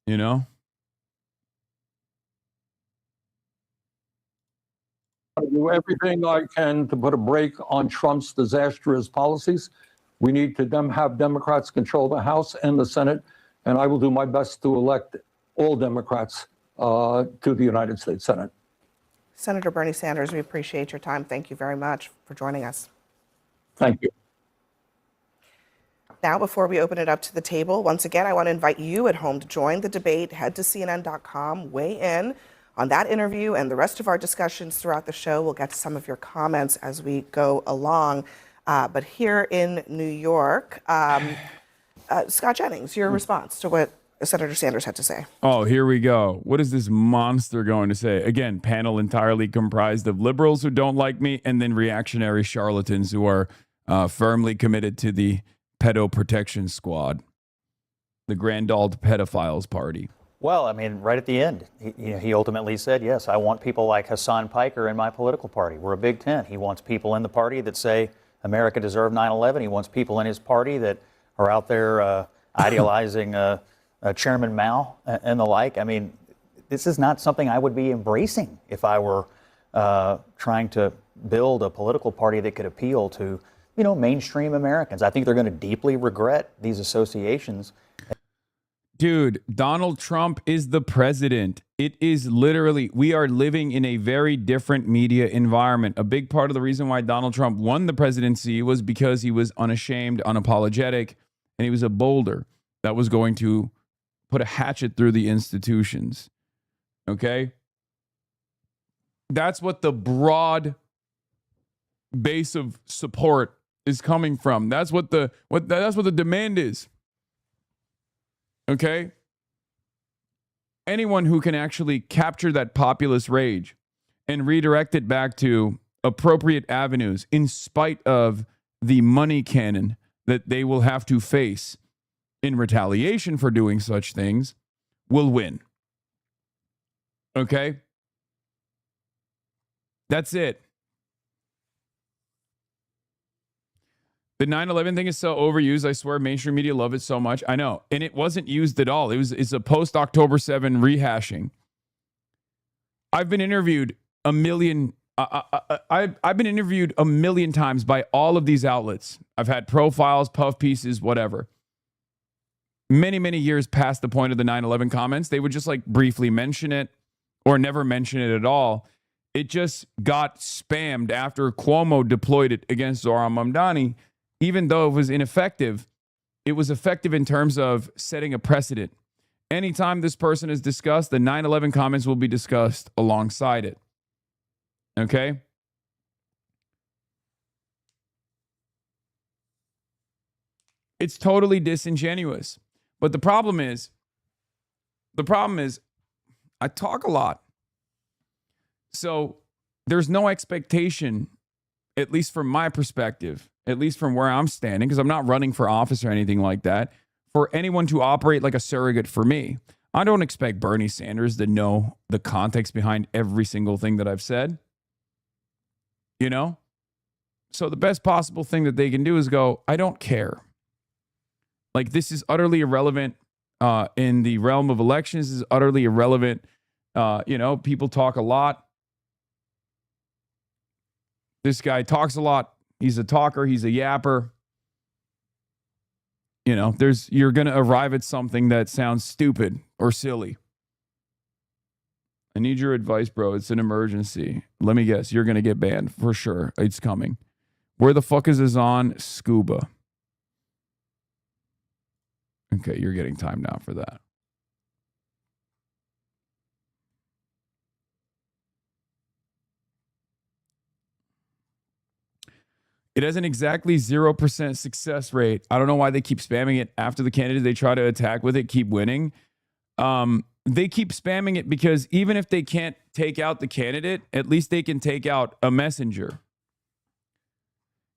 You know? I do everything I can to put a brake on Trump's disastrous policies. We need to have Democrats control the House and the Senate, and I will do my best to elect all Democrats to the United States Senate. Senator Bernie Sanders, we appreciate your time. Thank you very much for joining us. Thank you. Now, before we open it up to the table, once again, I want to invite you at home to join the debate. Head to CNN.com, weigh in on that interview and the rest of our discussions throughout the show. We'll get to some of your comments as we go along. But here in New York, Scott Jennings, your response to what Senator Sanders had to say. Oh, here we go. What is this monster going to say? Again, panel entirely comprised of liberals who don't like me and then reactionary charlatans who are firmly committed to the pedo protection squad, the grand old pedophiles party. Well, I mean, right at the end, he ultimately said, yes, I want people like Hassan Piker in my political party. We're a big tent. He wants people in the party that say America deserved 9/11. He wants people in his party that are out there idealizing Chairman Mao and the like. I mean, this is not something I would be embracing if I were trying to build a political party that could appeal to, mainstream Americans. I think they're going to deeply regret these associations. Dude, Donald Trump is the president. It is literally, we are living in a very different media environment. A big part of the reason why Donald Trump won the presidency was because he was unashamed, unapologetic, and he was a boulder that was going to put a hatchet through the institutions. Okay? That's what the broad base of support is coming from. That's what the demand is. Okay? Anyone who can actually capture that populist rage and redirect it back to appropriate avenues in spite of the money cannon that they will have to face in retaliation for doing such things will win. Okay? That's it. The 9/11 thing is so overused. I swear mainstream media love it so much. I know. And it wasn't used at all. It's a post October 7 rehashing. I've been interviewed a million I've been interviewed a million times by all of these outlets. I've had profiles, puff pieces, whatever. Many, many years past the point of the 9/11 comments, they would just like briefly mention it or never mention it at all. It just got spammed after Cuomo deployed it against Zohran Mamdani. Even though it was ineffective, it was effective in terms of setting a precedent. Anytime this person is discussed, the 9/11 comments will be discussed alongside it. Okay? It's totally disingenuous. But the problem is I talk a lot. So there's no expectation, at least from my perspective, at least from where I'm standing, because I'm not running for office or anything like that, for anyone to operate like a surrogate for me. I don't expect Bernie Sanders to know the context behind every single thing that I've said. You know? So the best possible thing that they can do is go, I don't care. Like, this is utterly irrelevant in the realm of elections. This is utterly irrelevant. People talk a lot. This guy talks a lot. He's a talker. He's a yapper. You're going to arrive at something that sounds stupid or silly. I need your advice, bro. It's an emergency. Let me guess. You're going to get banned for sure. It's coming. Where the fuck is Azan? Scuba. Okay, you're getting time now for that. It has an exactly 0% success rate. I don't know why they keep spamming it after the candidate they try to attack with it keep winning. They keep spamming it because even if they can't take out the candidate, at least they can take out a messenger.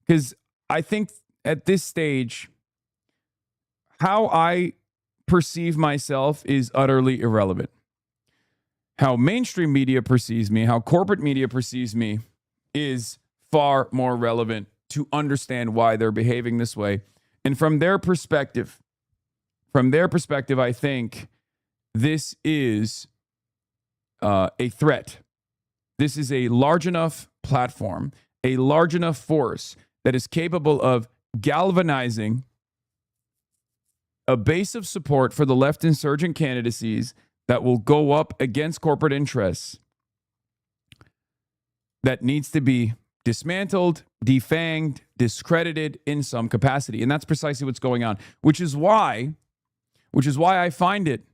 Because I think at this stage, how I perceive myself is utterly irrelevant. How mainstream media perceives me, how corporate media perceives me is far more relevant to understand why they're behaving this way. And from their perspective, I think this is a threat. This is a large enough platform, a large enough force that is capable of galvanizing a base of support for the left insurgent candidacies that will go up against corporate interests that needs to be dismantled, defanged, discredited in some capacity. And that's precisely what's going on, which is why I find it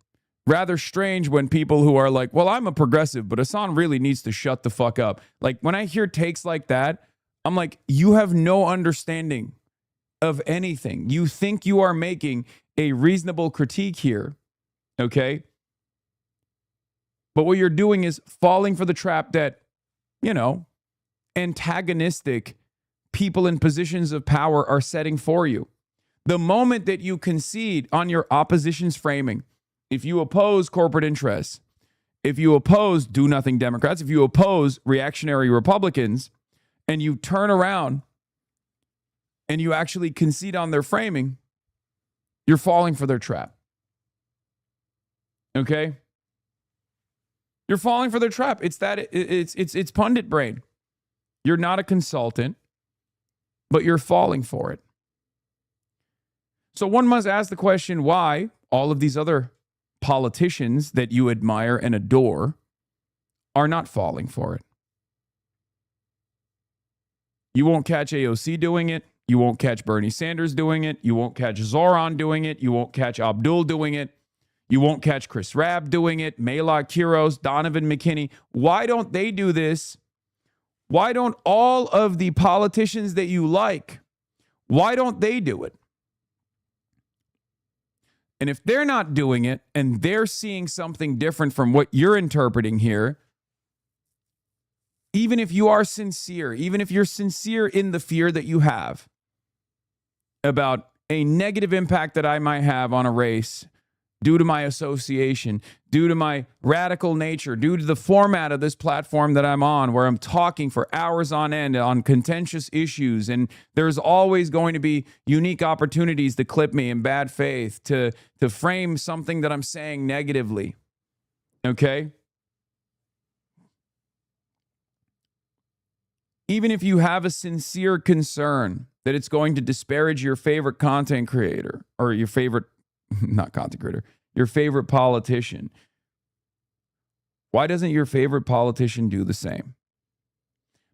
rather strange when people who are like, well, I'm a progressive, but Hasan really needs to shut the fuck up. Like, when I hear takes like that, I'm like, you have no understanding of anything. You think you are making a reasonable critique here, okay? But what you're doing is falling for the trap that, antagonistic people in positions of power are setting for you. The moment that you concede on your opposition's framing, if you oppose corporate interests, if you oppose do-nothing Democrats, if you oppose reactionary Republicans, and you turn around and you actually concede on their framing, you're falling for their trap. Okay? You're falling for their trap. It's pundit brain. You're not a consultant, but you're falling for it. So one must ask the question why all of these other politicians that you admire and adore are not falling for it. You won't catch AOC doing it. You won't catch Bernie Sanders doing it. You won't catch Zohran doing it. You won't catch Abdul doing it. You won't catch Chris Rabb doing it. Maylard Kiros, Donovan McKinney. Why don't they do this? Why don't all of the politicians that you like, why don't they do it? And if they're not doing it and they're seeing something different from what you're interpreting here, even if you are sincere, even if you're sincere in the fear that you have about a negative impact that I might have on a race due to my association, due to my radical nature, due to the format of this platform that I'm on, where I'm talking for hours on end on contentious issues. And there's always going to be unique opportunities to clip me in bad faith, to frame something that I'm saying negatively. Okay? Even if you have a sincere concern that it's going to disparage your favorite content creator or your favorite, not content creator, your favorite politician, why doesn't your favorite politician do the same?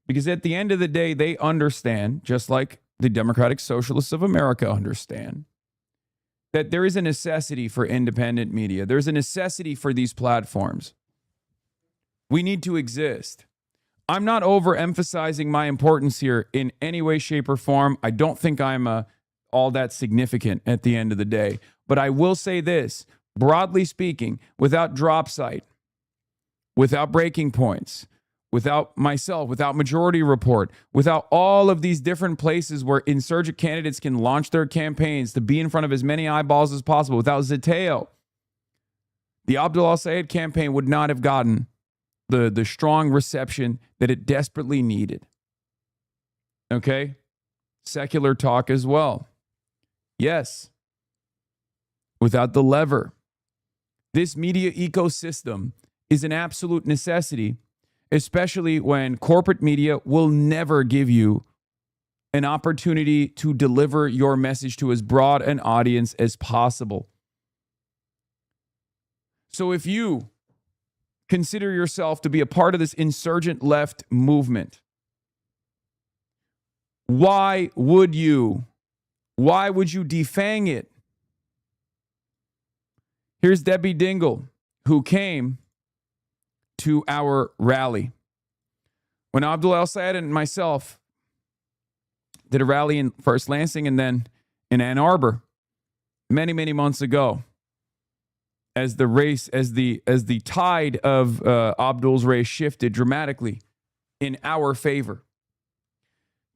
Because at the end of the day, they understand, just like the Democratic Socialists of America understand, that there is a necessity for independent media. There's a necessity for these platforms. We need to exist. I'm not overemphasizing my importance here in any way, shape, or form. I don't think I'm all that significant at the end of the day. But I will say this, broadly speaking, without Drop Site, without Breaking Points, without myself, without Majority Report, without all of these different places where insurgent candidates can launch their campaigns to be in front of as many eyeballs as possible, without Zeteo, the Abdul al-Sayed campaign would not have gotten the strong reception that it desperately needed. Okay? Secular talk as well. Yes. Without the lever. This media ecosystem is an absolute necessity, especially when corporate media will never give you an opportunity to deliver your message to as broad an audience as possible. So if you consider yourself to be a part of this insurgent left movement, why would you defang it? Here's Debbie Dingle, who came to our rally. When Abdul al-Sayed and myself did a rally in first Lansing and then in Ann Arbor many, many months ago, as the tide of Abdul's race shifted dramatically in our favor.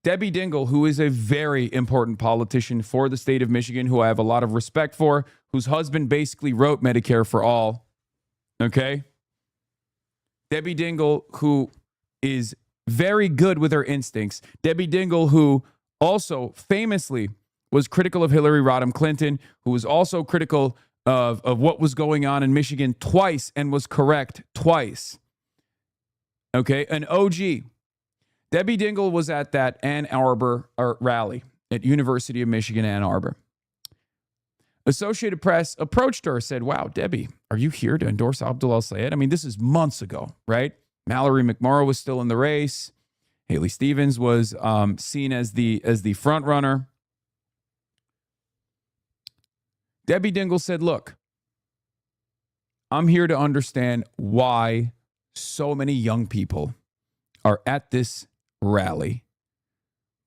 Debbie Dingle, who is a very important politician for the state of Michigan, who I have a lot of respect for, whose husband basically wrote Medicare for All, okay? Debbie Dingle, who is very good with her instincts. Debbie Dingle, who also famously was critical of Hillary Rodham Clinton, who was also critical of what was going on in Michigan twice and was correct twice. Okay, an OG. Debbie Dingle was at that Ann Arbor rally at University of Michigan, Ann Arbor. Associated Press approached her, said, wow, Debbie, are you here to endorse Abdul al-Sayed? I mean, this is months ago, right? Mallory McMorrow was still in the race. Haley Stevens was seen as the front runner. Debbie Dingle said, look, I'm here to understand why so many young people are at this rally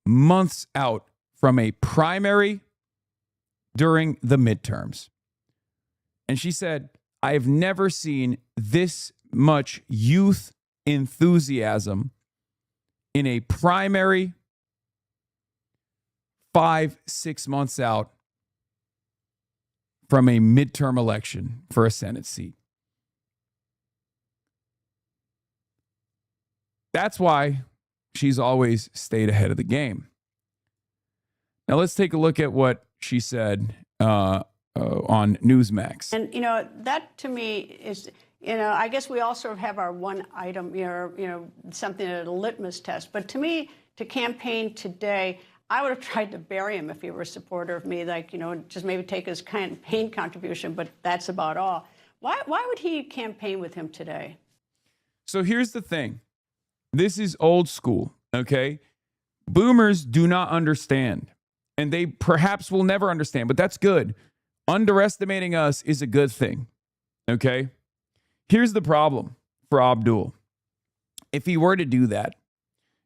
months out from a primary during the midterms. And she said, I have never seen this much youth enthusiasm in a primary 5-6 months out from a midterm election for a Senate seat. That's why she's always stayed ahead of the game. Now let's take a look at what she said on Newsmax. And, that to me is, I guess we all sort of have our one item, something at a litmus test. But to me, to campaign today, I would have tried to bury him if he were a supporter of me, just maybe take his campaign contribution, but that's about all. Why would he campaign with him today? So here's the thing. This is old school, okay? Boomers do not understand, and they perhaps will never understand, but that's good. Underestimating us is a good thing, okay? Here's the problem for Abdul. If he were to do that,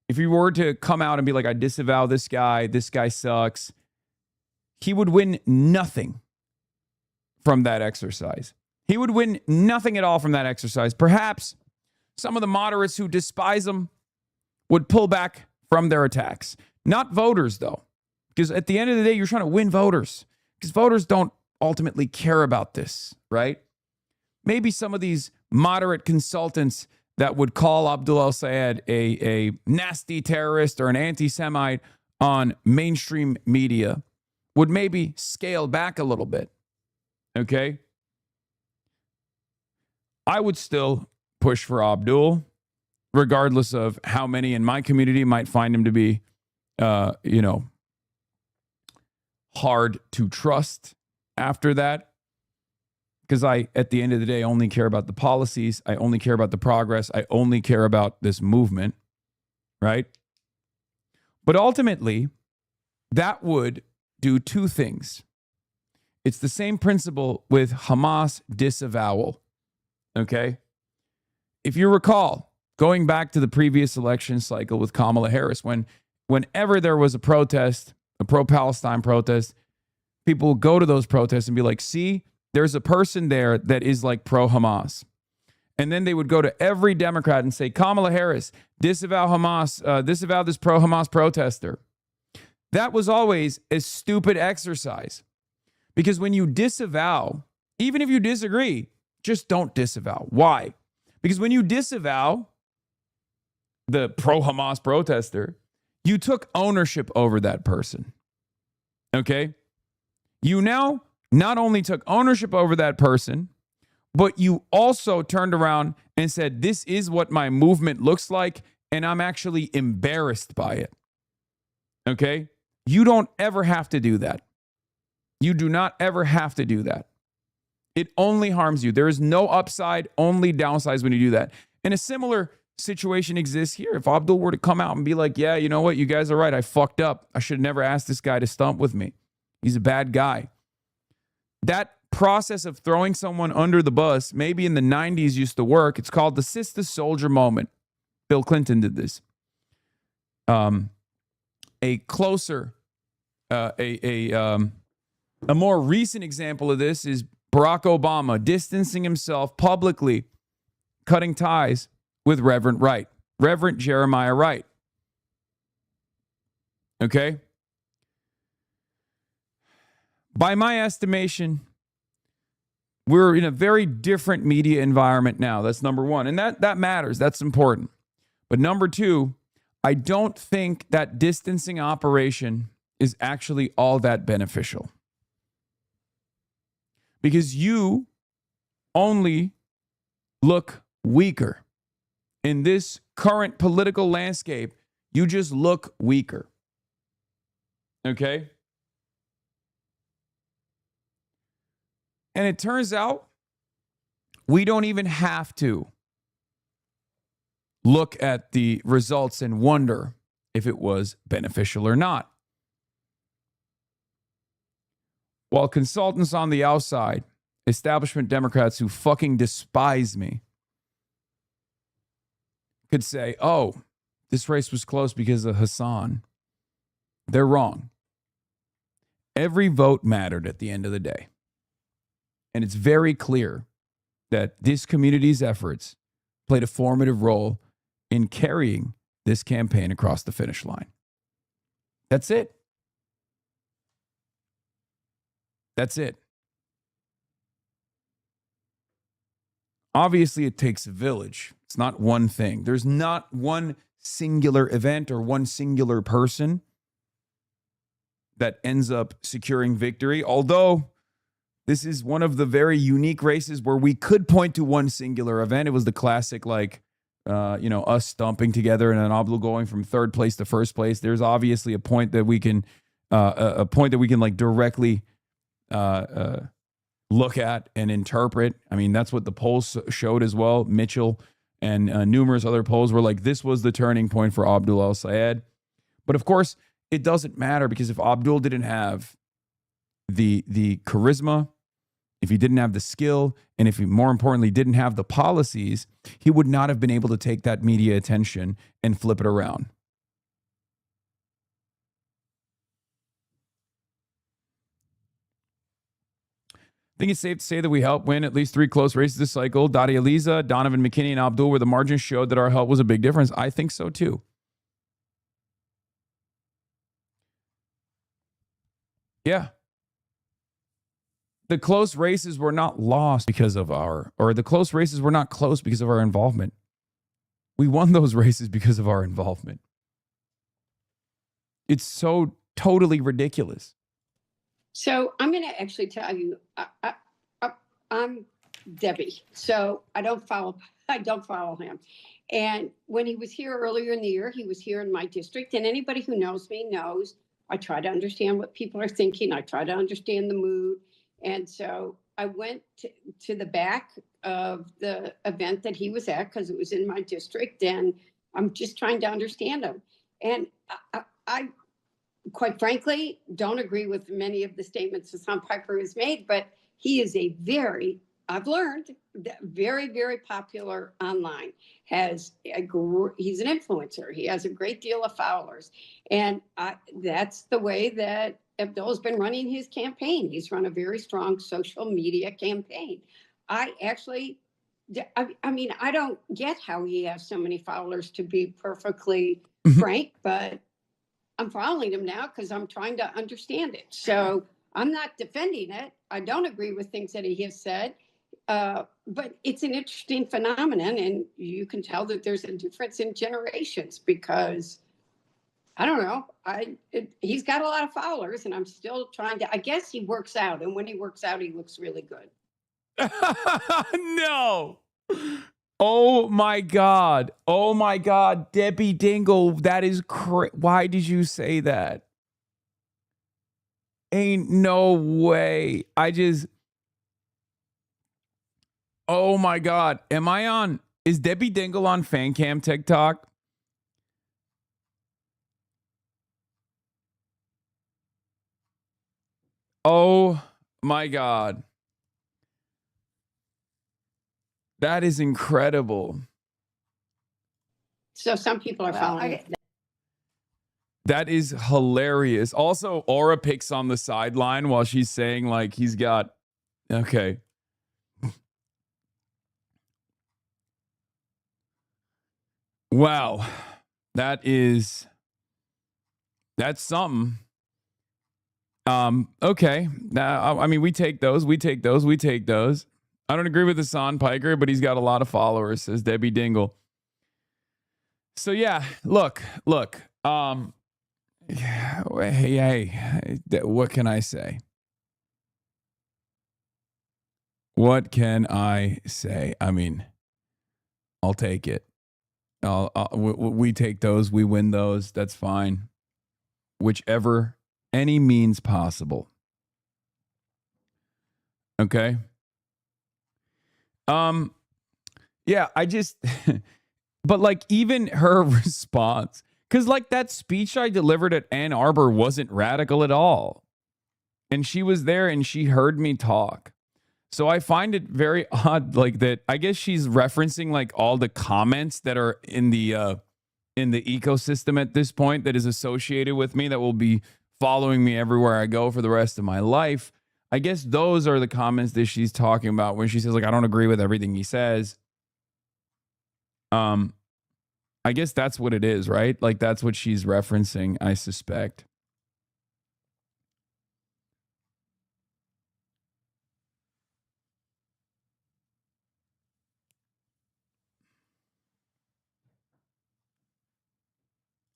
if he were to come out and be like, I disavow this guy sucks, he would win nothing from that exercise. He would win nothing at all from that exercise. Perhaps some of the moderates who despise him would pull back from their attacks. Not voters, though, because at the end of the day, you're trying to win voters, because voters don't ultimately care about this, right? Maybe some of these moderate consultants that would call Abdul al-Sayed a nasty terrorist or an anti-Semite on mainstream media would maybe scale back a little bit, okay? I would still push for Abdul, regardless of how many in my community might find him to be, hard to trust after that. Because I, at the end of the day, only care about the policies. I only care about the progress. I only care about this movement, right? But ultimately, that would do two things. It's the same principle with Hamas disavowal, okay? If you recall, going back to the previous election cycle with Kamala Harris, whenever there was a protest, a pro-Palestine protest, people would go to those protests and be like, see, there's a person there that is like pro-Hamas. And then they would go to every Democrat and say, Kamala Harris, disavow Hamas, disavow this pro-Hamas protester. That was always a stupid exercise. Because when you disavow, even if you disagree, just don't disavow. Why? Because when you disavow the pro-Hamas protester, you took ownership over that person. Okay? You now not only took ownership over that person, but you also turned around and said, this is what my movement looks like, and I'm actually embarrassed by it. Okay? You don't ever have to do that. You do not ever have to do that. It only harms you. There is no upside, only downsides when you do that. And a similar situation exists here. If Abdul were to come out and be like, yeah, you know what? You guys are right. I fucked up. I should have never asked this guy to stump with me. He's a bad guy. That process of throwing someone under the bus, maybe in the 90s used to work. It's called the Sister Soldier moment. Bill Clinton did this. A more recent example of this is Barack Obama distancing himself publicly, cutting ties with Reverend Wright, Reverend Jeremiah Wright. Okay? By my estimation, we're in a very different media environment now. That's number one. And that matters. That's important. But number two, I don't think that distancing operation is actually all that beneficial. Because you only look weaker. In this current political landscape, you just look weaker. Okay? And it turns out we don't even have to look at the results and wonder if it was beneficial or not. While consultants on the outside, establishment Democrats who fucking despise me, could say, oh, this race was close because of Hassan, they're wrong. Every vote mattered at the end of the day. And it's very clear that this community's efforts played a formative role in carrying this campaign across the finish line. That's it. That's it. Obviously, it takes a village. It's not one thing. There's not one singular event or one singular person that ends up securing victory, although this is one of the very unique races where we could point to one singular event. It was the classic, us stumping together and then Abdul going from third place to first place. There's obviously a point that we can, directly look at and interpret. I mean, that's what the polls showed as well. Mitchell and numerous other polls were like, this was the turning point for Abdul al-Sayed. But of course, it doesn't matter, because if Abdul didn't have the charisma, if he didn't have the skill, and if he, more importantly, didn't have the policies, he would not have been able to take that media attention and flip it around. I think it's safe to say that we helped win at least 3 close races this cycle. Dottie Eliza, Donovan McKinney, and Abdul, where the margins showed that our help was a big difference. I think so too. Yeah. the close races were not lost because of the close races were not close because of our involvement. We won those races because of our involvement. It's so totally ridiculous. So I'm going to actually tell you, I'm Debbie, so I don't follow him. And when he was here earlier in the year, he was here in my district. And anybody who knows me knows I try to understand what people are thinking. I try to understand the mood. And so I went to the back of the event that he was at because it was in my district. And I'm just trying to understand him. And I quite frankly, don't agree with many of the statements Hassan Piker has made, but he is I've learned, very, very popular online. He's an influencer. He has a great deal of followers. And that's the way that Abdul has been running his campaign. He's run a very strong social media campaign. I mean, I don't get how he has so many followers, to be perfectly frank, but I'm following him now because I'm trying to understand it. So I'm not defending it. I don't agree with things that he has said. But it's an interesting phenomenon, and you can tell that there's a difference in generations because, I don't know, he's got a lot of followers, and I'm still trying to, I guess he works out, and when he works out, he looks really good. No. Oh my God. Oh my God. Debbie Dingle, that is why did you say that? Ain't no way. Oh my God. Is Debbie Dingle on FanCam TikTok? Oh my God. That is incredible. So some people are following it. That is hilarious. Also, Aura picks on the sideline while she's saying, like, he's got, okay. Wow. That's something. Okay. Now, I mean, we take those. I don't agree with Hassan Piker, but he's got a lot of followers, says Debbie Dingle. So yeah, look. Hey, what can I say? What can I say? I mean, I'll take it. We take those. We win those. That's fine. Whichever, any means possible. Okay. Yeah, but like even her response, because like that speech I delivered at Ann Arbor wasn't radical at all. And she was there and she heard me talk. So I find it very odd, like that. I guess she's referencing like all the comments that are in the ecosystem at this point that is associated with me that will be following me everywhere I go for the rest of my life. I guess those are the comments that she's talking about when she says, like, I don't agree with everything he says. I guess that's what it is, right? Like, that's what she's referencing, I suspect.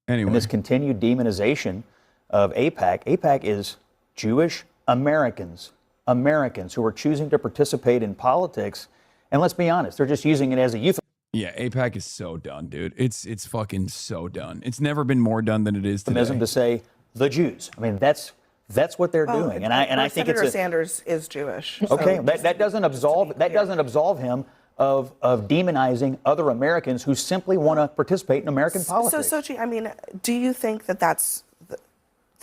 Anyway. And this continued demonization of AIPAC. AIPAC is Jewish Americans who are choosing to participate in politics. And let's be honest, they're just using it as a euphemism. Yeah, AIPAC is so done, dude. It's fucking so done. It's never been more done than it is today. To say the Jews. I mean, that's what they're doing, and I think Senator Sanders is Jewish. Okay, so that doesn't absolve him of demonizing other Americans who simply want to participate in American politics. So Sochi, I mean, do you think that that's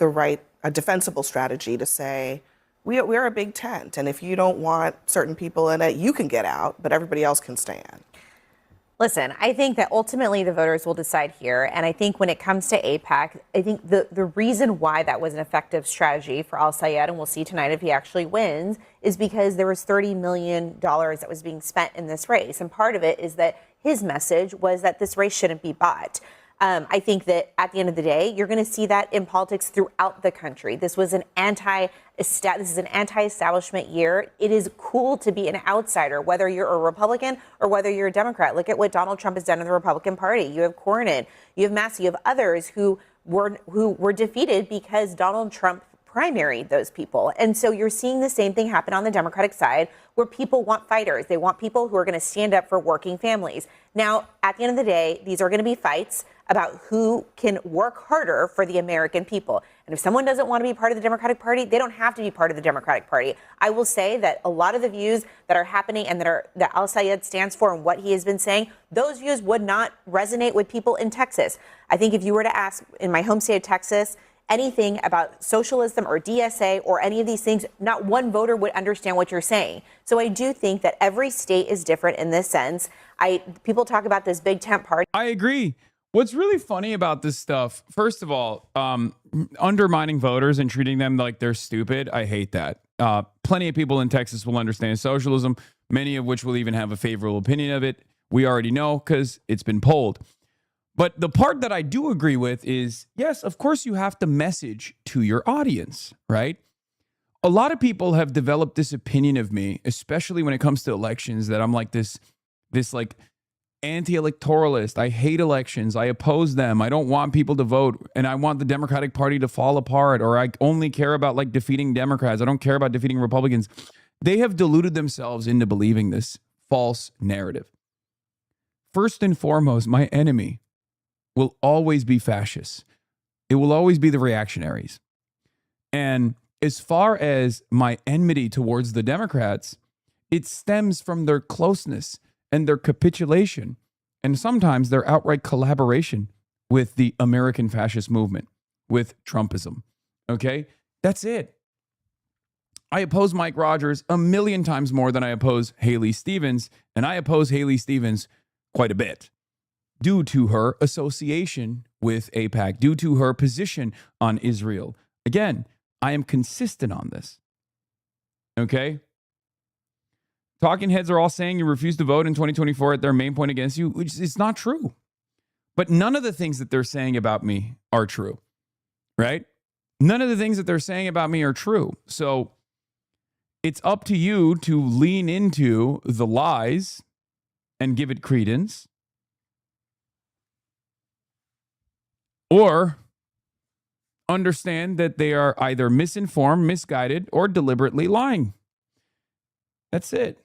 a defensible strategy to say, we're a big tent, and if you don't want certain people in it, you can get out, but everybody else can stand? Listen, I think that ultimately the voters will decide here. And I think when it comes to AIPAC, I think the reason why that was an effective strategy for Al-Sayed, and we'll see tonight if he actually wins, is because there was $30 million that was being spent in this race. And part of it is that his message was that this race shouldn't be bought. I think that at the end of the day, you're going to see that in politics throughout the country. This is an anti-establishment year. It is cool to be an outsider, whether you're a Republican or whether you're a Democrat. Look at what Donald Trump has done in the Republican Party. You have Cornyn, you have Massey, you have others who were defeated because Donald Trump primaried those people. And so you're seeing the same thing happen on the Democratic side, where people want fighters. They want people who are going to stand up for working families. Now, at the end of the day, these are going to be fights about who can work harder for the American people. And if someone doesn't want to be part of the Democratic Party, they don't have to be part of the Democratic Party. I will say that a lot of the views that are happening and that Al-Sayed stands for and what he has been saying, those views would not resonate with people in Texas. I think if you were to ask in my home state of Texas anything about socialism or DSA or any of these things, not one voter would understand what you're saying. So I do think that every state is different in this sense. People talk about this big tent party. I agree. What's really funny about this stuff, first of all, undermining voters and treating them like they're stupid, I hate that. Plenty of people in Texas will understand socialism, many of which will even have a favorable opinion of it. We already know because it's been polled. But the part that I do agree with is, yes, of course you have to message to your audience, right? A lot of people have developed this opinion of me, especially when it comes to elections, that I'm like this like anti-electoralist. I hate elections. I oppose them. I don't want people to vote. And I want the Democratic Party to fall apart, or I only care about like defeating Democrats. I don't care about defeating Republicans. They have deluded themselves into believing this false narrative. First and foremost, my enemy will always be fascists. It will always be the reactionaries. And as far as my enmity towards the Democrats, it stems from their closeness and their capitulation, and sometimes their outright collaboration with the American fascist movement, with Trumpism. Okay? That's it. I oppose Mike Rogers a million times more than I oppose Haley Stevens, and I oppose Haley Stevens quite a bit due to her association with AIPAC, due to her position on Israel. Again, I am consistent on this. Okay? Talking heads are all saying you refuse to vote in 2024 at their main point against you, which is not true. But none of the things that they're saying about me are true, right? None of the things that they're saying about me are true. So it's up to you to lean into the lies and give it credence, or understand that they are either misinformed, misguided, or deliberately lying. That's it.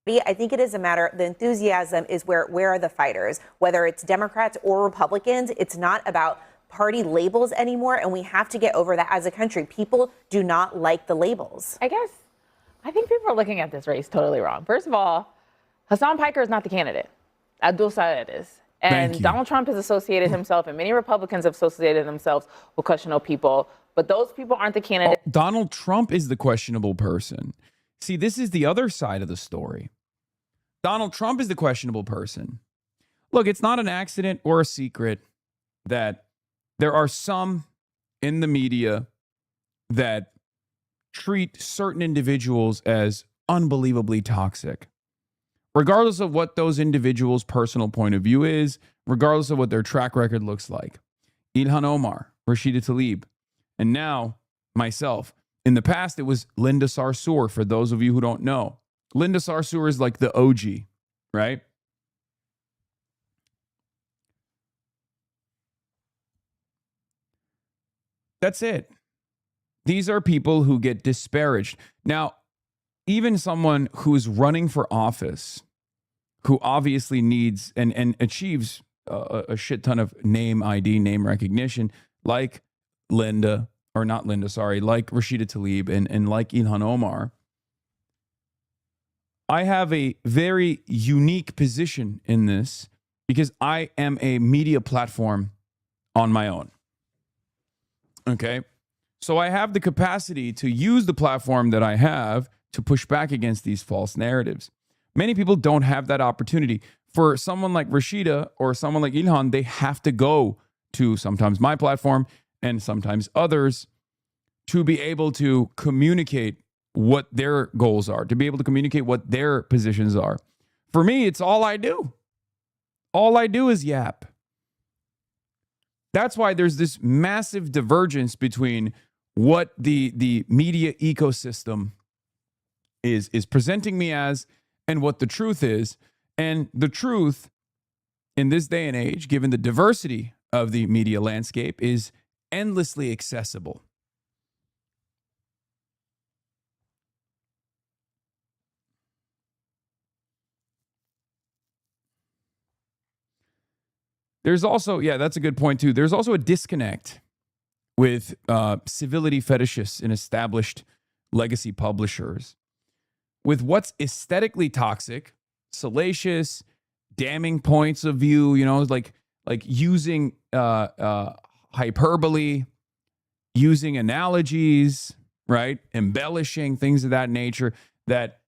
I think it is a matter, the enthusiasm is where are the fighters, whether it's Democrats or Republicans. It's not about party labels anymore, and we have to get over that as a country. People do not like the labels. I think people are looking at this race totally wrong. First of all, Hassan Piker is not the candidate. Abdul Sayed is. And Donald Trump has associated himself, and many Republicans have associated themselves with questionable people, but those people aren't the candidate. Donald Trump is the questionable person. See, this is the other side of the story. Donald Trump is the questionable person. Look, it's not an accident or a secret that there are some in the media that treat certain individuals as unbelievably toxic. Regardless of what those individuals' personal point of view is, regardless of what their track record looks like. Ilhan Omar, Rashida Tlaib, and now myself. In the past, it was Linda Sarsour, for those of you who don't know. Linda Sarsour is like the OG, right? That's it. These are people who get disparaged. Now, even someone who's running for office, who obviously needs and achieves a shit ton of name ID, name recognition, like Linda, or not Linda, sorry, like Rashida Tlaib and like Ilhan Omar, I have a very unique position in this because I am a media platform on my own. Okay? So I have the capacity to use the platform that I have to push back against these false narratives. Many people don't have that opportunity. For someone like Rashida or someone like Ilhan, they have to go to sometimes my platform and sometimes others to be able to communicate what their goals are, to be able to communicate what their positions are. For me, it's all I do. All I do is yap. That's why there's this massive divergence between what the media ecosystem is presenting me as and what the truth is. And the truth in this day and age, given the diversity of the media landscape, is endlessly accessible. There's also, yeah, that's a good point too. There's also a disconnect with civility fetishists and established legacy publishers with what's aesthetically toxic, salacious, damning points of view, you know, like using hyperbole, using analogies, right? Embellishing, things of that nature that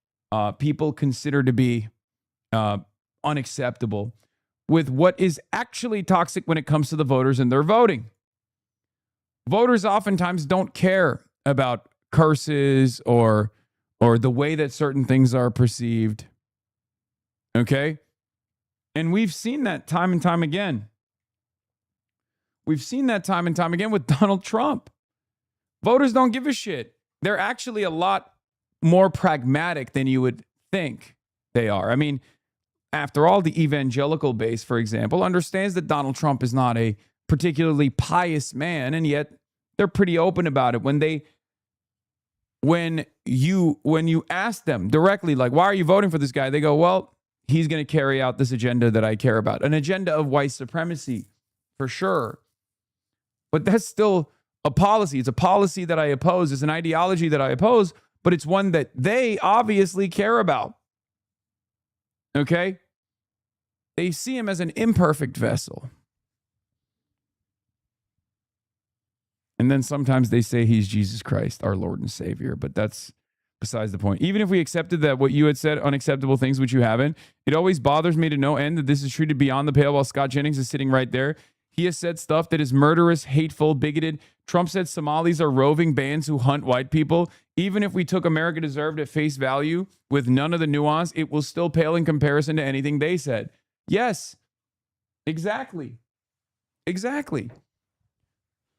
people consider to be unacceptable, with what is actually toxic when it comes to the voters and their voting. Voters oftentimes don't care about curses or the way that certain things are perceived. Okay? And we've seen that time and time again. We've seen that time and time again with Donald Trump. Voters don't give a shit. They're actually a lot more pragmatic than you would think they are. I mean, after all, the evangelical base, for example, understands that Donald Trump is not a particularly pious man, and yet they're pretty open about it. When you ask them directly, like, why are you voting for this guy? They go, well, he's going to carry out this agenda that I care about, an agenda of white supremacy, for sure. But that's still a policy. It's a policy that I oppose. It's an ideology that I oppose, but it's one that they obviously care about. Okay? They see him as an imperfect vessel. And then sometimes they say he's Jesus Christ, our Lord and Savior, but that's besides the point. Even if we accepted that what you had said, unacceptable things, which you haven't, it always bothers me to no end that this is treated beyond the pale while Scott Jennings is sitting right there. He has said stuff that is murderous, hateful, bigoted. Trump said Somalis are roving bands who hunt white people. Even if we took America Deserved at face value with none of the nuance, it will still pale in comparison to anything they said. Yes, exactly. Exactly.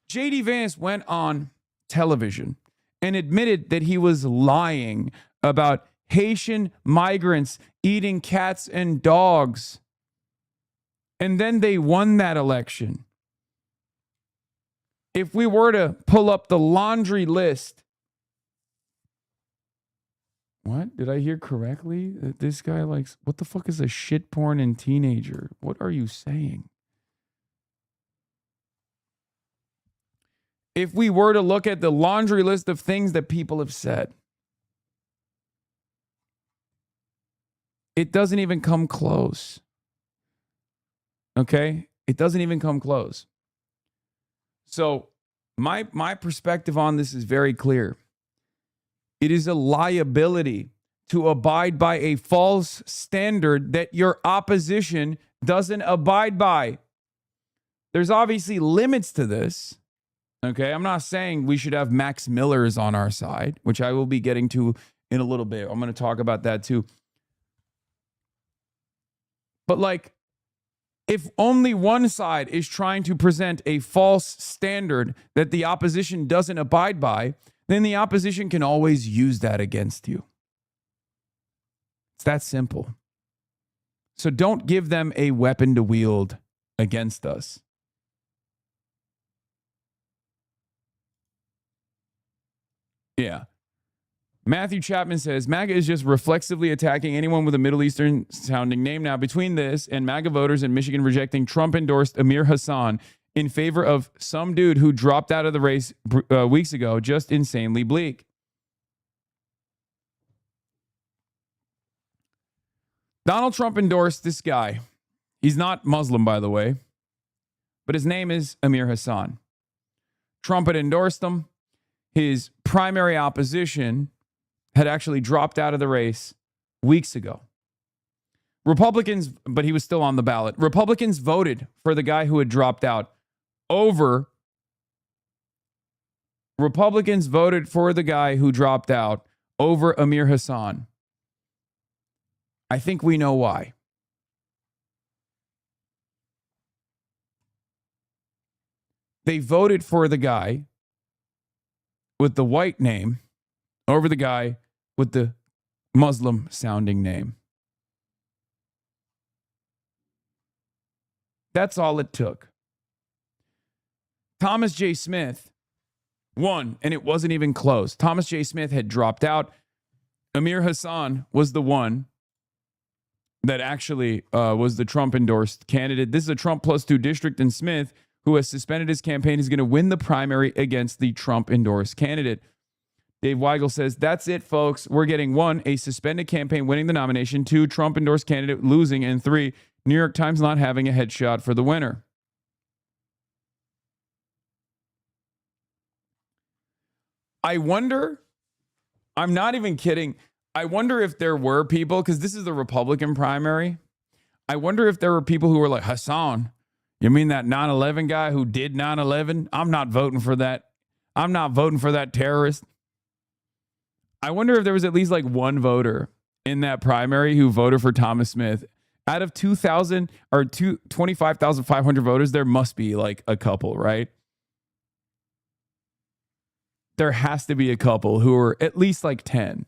J.D. Vance went on television and admitted that he was lying about Haitian migrants eating cats and dogs. And then they won that election. If we were to pull up the laundry list, what? Did I hear correctly? That this guy likes, what the fuck is a shit porn and teenager? What are you saying? If we were to look at the laundry list of things that people have said, it doesn't even come close. Okay? It doesn't even come close. So my perspective on this is very clear. It is a liability to abide by a false standard that your opposition doesn't abide by. There's obviously limits to this. Okay, I'm not saying we should have Max Millers on our side, which I will be getting to in a little bit. I'm going to talk about that too. But like, if only one side is trying to present a false standard that the opposition doesn't abide by, then the opposition can always use that against you. It's that simple. So don't give them a weapon to wield against us. Yeah. Matthew Chapman says, MAGA is just reflexively attacking anyone with a Middle Eastern sounding name. Now, between this and MAGA voters in Michigan rejecting Trump-endorsed Amir Hassan in favor of some dude who dropped out of the race weeks ago, just insanely bleak. Donald Trump endorsed this guy. He's not Muslim, by the way, but his name is Amir Hassan. Trump had endorsed him. His primary opposition had actually dropped out of the race weeks ago. Republicans, but he was still on the ballot. Republicans voted for the guy who had dropped out over. Republicans voted for the guy who dropped out over Amir Hassan. I think we know why. They voted for the guy with the white name over the guy with the Muslim sounding name. That's all it took. Thomas J. Smith won, and it wasn't even close. Thomas J. Smith had dropped out. Amir Hassan was the one that actually was the Trump-endorsed candidate. This is a Trump +2 district, and Smith, who has suspended his campaign, is going to win the primary against the Trump-endorsed candidate. Dave Weigel says, that's it, folks. We're getting 1, a suspended campaign winning the nomination, 2, Trump-endorsed candidate losing, and 3, New York Times not having a headshot for the winner. I wonder, I'm not even kidding, I wonder if there were people, because this is the Republican primary, I wonder if there were people who were like, Hassan, you mean that 9/11 guy who did 9/11? I'm not voting for that. I'm not voting for that terrorist. I wonder if there was at least like one voter in that primary who voted for Thomas Smith. Out of 2,000 or 25,500 voters, there must be like a couple, right? There has to be a couple who are at least like 10.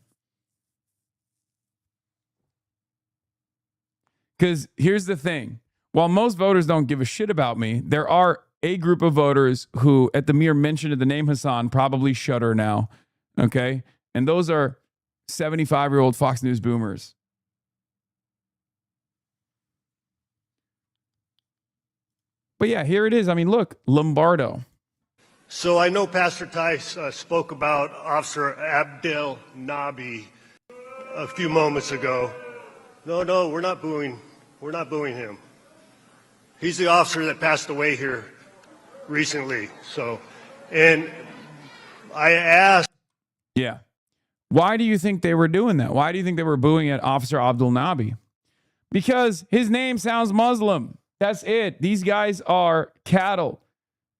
Because here's the thing. While most voters don't give a shit about me, there are a group of voters who, at the mere mention of the name Hassan, probably shudder now. Okay? And those are 75-year-old Fox News boomers. But yeah, here it is. I mean, look, Lombardo. So I know Pastor Tice spoke about Officer Abdul Nabi a few moments ago. No, we're not booing. We're not booing him. He's the officer that passed away here recently. So, and I asked. Yeah. Why do you think they were doing that? Why do you think they were booing at Officer Abdul Nabi? Because his name sounds Muslim. That's it. These guys are cattle.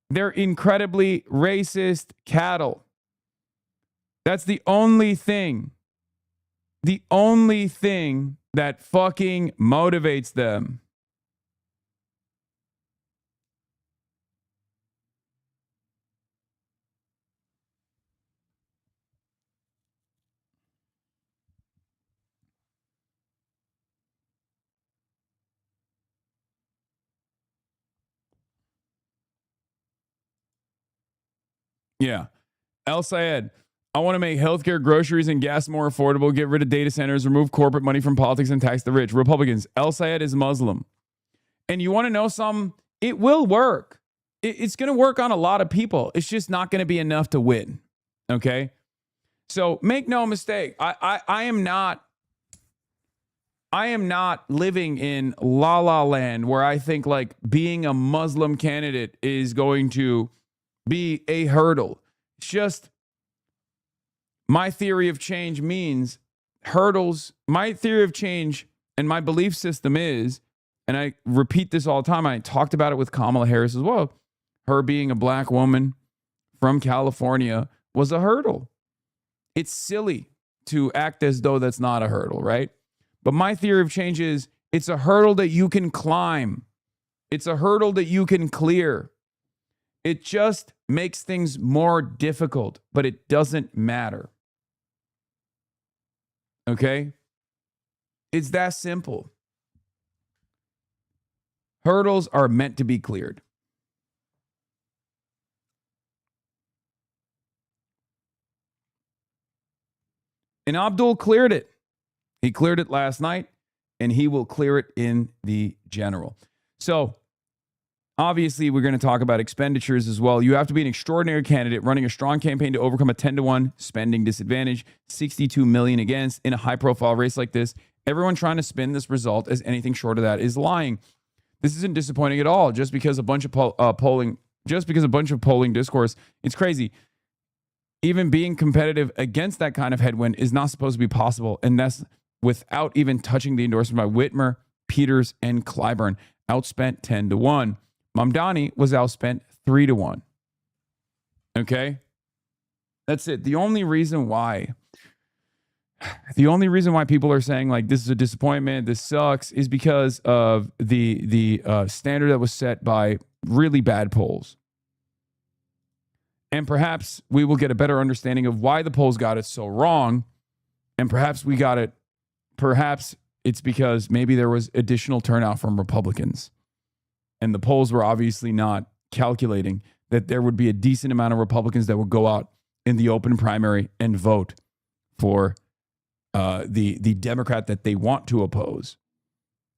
They're incredibly racist cattle. That's the only thing. The only thing that fucking motivates them. Yeah. El Sayed, I want to make healthcare, groceries, and gas more affordable, get rid of data centers, remove corporate money from politics, and tax the rich. Republicans, El Sayed is Muslim. And you want to know something? It will work. It's going to work on a lot of people. It's just not going to be enough to win. Okay? So make no mistake. I am not living in La La Land where I think like being a Muslim candidate is going to be a hurdle. It's just my theory of change means hurdles. My theory of change and my belief system is, and I repeat this all the time, I talked about it with Kamala Harris as well, her being a black woman from California was a hurdle. It's silly to act as though that's not a hurdle, right? But my theory of change is it's a hurdle that you can climb. It's a hurdle that you can clear. It just makes things more difficult, but it doesn't matter. Okay? It's that simple. Hurdles are meant to be cleared. And Abdul cleared it. He cleared it last night, and he will clear it in the general. So, obviously, we're going to talk about expenditures as well. You have to be an extraordinary candidate running a strong campaign to overcome a 10-to-1 spending disadvantage, 62 million against in a high-profile race like this. Everyone trying to spin this result as anything short of that is lying. This isn't disappointing at all. Just because a bunch of polling discourse, it's crazy. Even being competitive against that kind of headwind is not supposed to be possible, and that's without even touching the endorsement by Whitmer, Peters, and Clyburn. Outspent 10-to-1. Mamdani was outspent 3-to-1. Okay? That's it. The only reason why the only reason why people are saying like this is a disappointment, this sucks, is because of the standard that was set by really bad polls. And perhaps we will get a better understanding of why the polls got it so wrong. And perhaps we got it, perhaps it's because maybe there was additional turnout from Republicans. And the polls were obviously not calculating that there would be a decent amount of Republicans that would go out in the open primary and vote for the Democrat that they want to oppose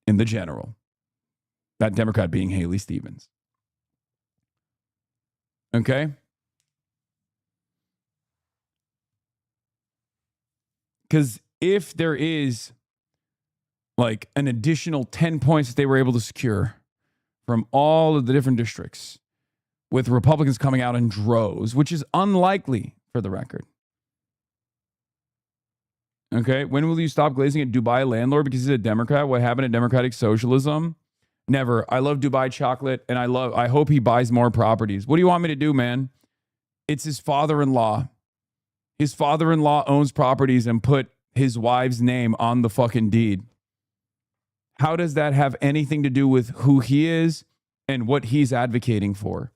in the general. That Democrat being Haley Stevens. Okay? Because if there is like an additional 10 points that they were able to secure from all of the different districts, with Republicans coming out in droves, which is unlikely for the record. Okay, when will you stop glazing at Dubai landlord because he's a Democrat? What happened to democratic socialism? Never. I love Dubai chocolate, and I hope he buys more properties. What do you want me to do, man? It's his father-in-law. His father-in-law owns properties and put his wife's name on the fucking deed. How does that have anything to do with who he is and what he's advocating for?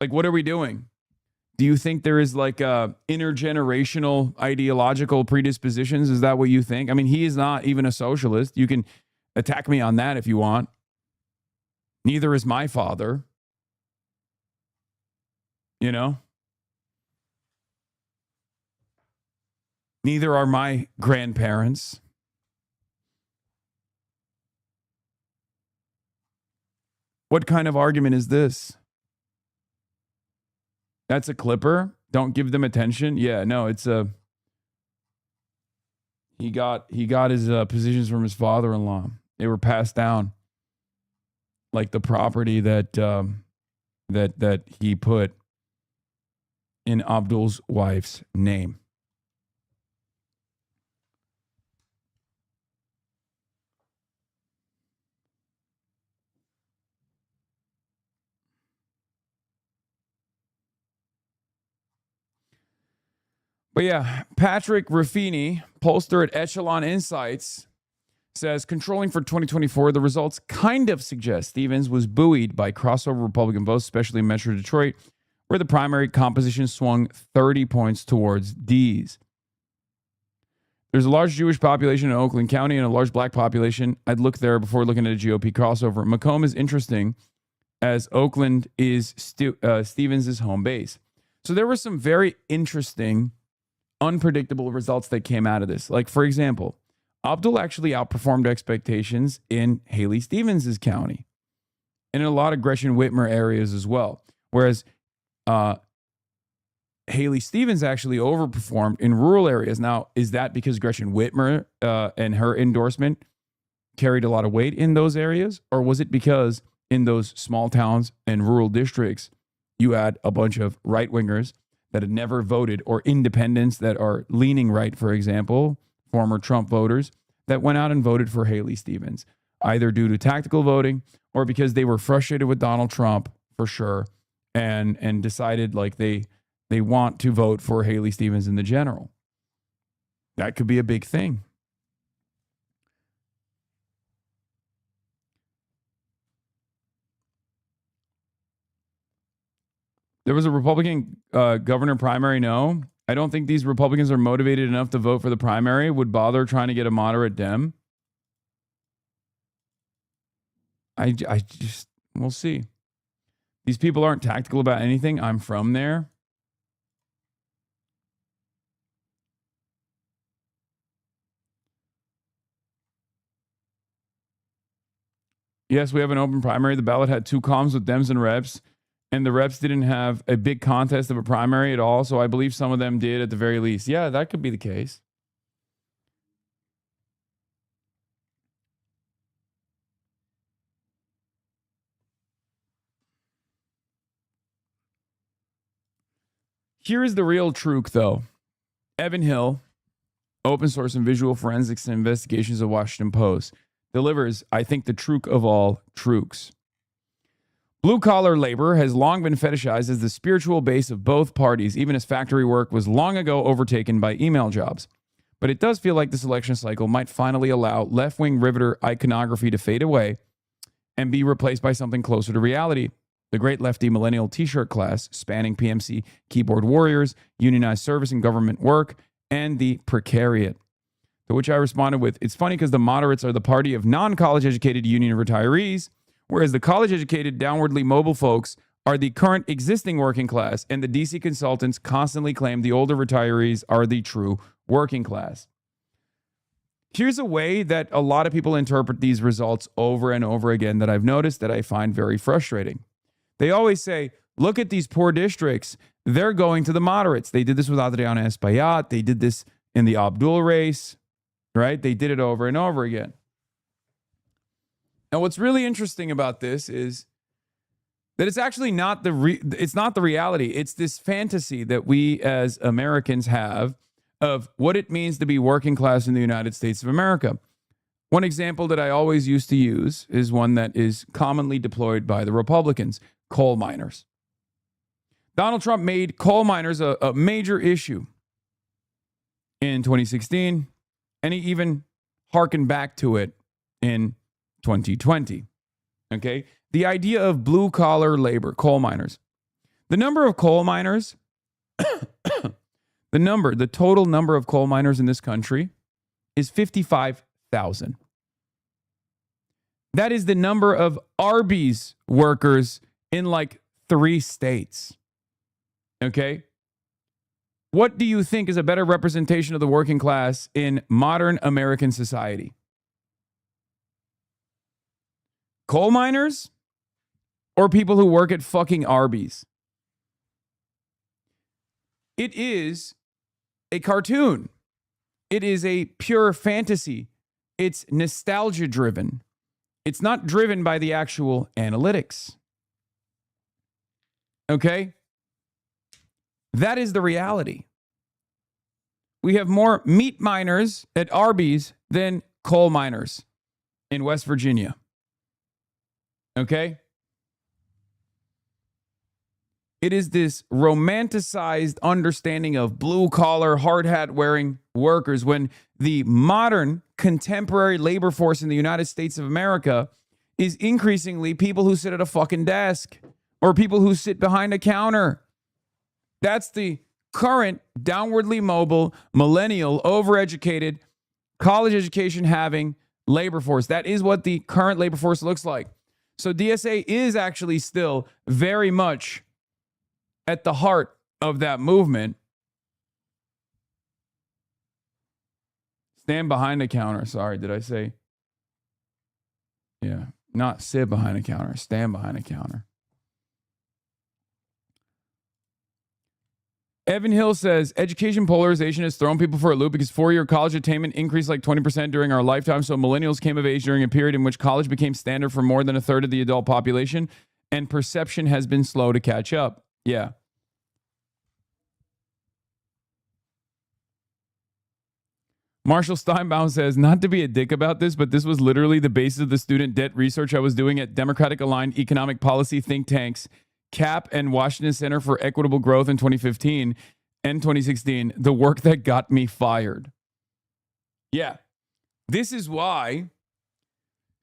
Like, what are we doing? Do you think there is like intergenerational ideological predispositions? Is that what you think? I mean, he is not even a socialist. You can attack me on that if you want. Neither is my father. You know? Neither are my grandparents. What kind of argument is this? That's a Clipper? Don't give them attention? Yeah, no, it's a... He got his positions from his father-in-law. They were passed down. Like the property that that he put in Abdul's wife's name. But yeah, Patrick Ruffini, pollster at Echelon Insights, says controlling for 2024, the results kind of suggest Stevens was buoyed by crossover Republican votes, especially in Metro Detroit, where the primary composition swung 30 points towards D's. There's a large Jewish population in Oakland County and a large black population. I'd look there before looking at a GOP crossover. Macomb is interesting as Oakland is Stevens' home base. So there were some very interesting unpredictable results that came out of this. Like, for example, Abdul actually outperformed expectations in Haley Stevens' county and in a lot of Gretchen Whitmer areas as well. Whereas Haley Stevens actually overperformed in rural areas. Now, is that because Gretchen Whitmer and her endorsement carried a lot of weight in those areas? Or was it because in those small towns and rural districts, you had a bunch of right-wingers that had never voted, or independents that are leaning right, for example, former Trump voters, that went out and voted for Haley Stevens, either due to tactical voting or because they were frustrated with Donald Trump, for sure, and decided like they want to vote for Haley Stevens in the general. That could be a big thing. There was a Republican governor primary. No, I don't think these Republicans are motivated enough to vote for the primary. Would bother trying to get a moderate Dem. I just, we'll see. These people aren't tactical about anything. I'm from there. Yes, we have an open primary. The ballot had 2 columns with Dems and reps. And the reps didn't have a big contest of a primary at all. So I believe some of them did at the very least. Yeah, that could be the case. Here is the real truth, though. Evan Hill, open source and visual forensics and investigations of Washington Post, delivers, I think, the truth of all truths. Blue-collar labor has long been fetishized as the spiritual base of both parties, even as factory work was long ago overtaken by email jobs. But it does feel like this election cycle might finally allow left-wing riveter iconography to fade away and be replaced by something closer to reality. The great lefty millennial t-shirt class, spanning PMC keyboard warriors, unionized service and government work, and the precariat. To which I responded with, it's funny because the moderates are the party of non-college educated union retirees, whereas the college educated, downwardly mobile folks are the current existing working class, and the DC consultants constantly claim the older retirees are the true working class. Here's a way that a lot of people interpret these results over and over again that I've noticed that I find very frustrating. They always say, look at these poor districts. They're going to the moderates. They did this with Adriana Espaillat. They did this in the Abdul race, right? They did it over and over again. And what's really interesting about this is that it's actually not it's not the reality. It's this fantasy that we as Americans have of what it means to be working class in the United States of America. One example that I always used to use is one that is commonly deployed by the Republicans: coal miners. Donald Trump made coal miners a major issue in 2016, and he even harkened back to it in 2020. Okay? The idea of blue-collar labor, coal miners. The number of coal miners, the total number of coal miners in this country is 55,000. That is the number of Arby's workers in like 3 states. Okay? What do you think is a better representation of the working class in modern American society? Coal miners or people who work at fucking Arby's? It is a cartoon. It is a pure fantasy. It's nostalgia driven. It's not driven by the actual analytics. Okay? That is the reality. We have more meat miners at Arby's than coal miners in West Virginia. Okay? It is this romanticized understanding of blue-collar, hard hat-wearing workers when the modern, contemporary labor force in the United States of America is increasingly people who sit at a fucking desk or people who sit behind a counter. That's the current downwardly mobile, millennial, overeducated, college education having labor force. That is what the current labor force looks like. So DSA is actually still very much at the heart of that movement. Stand behind the counter. Sorry, did I say? Yeah, not sit behind a counter. Stand behind a counter. Evan Hill says, education polarization has thrown people for a loop because 4-year college attainment increased like 20% during our lifetime. So millennials came of age during a period in which college became standard for more than a third of the adult population, and perception has been slow to catch up. Yeah. Marshall Steinbaum says, not to be a dick about this, but this was literally the basis of the student debt research I was doing at Democratic-aligned economic policy think tanks CAP and Washington Center for Equitable Growth in 2015 and 2016, the work that got me fired. Yeah, this is why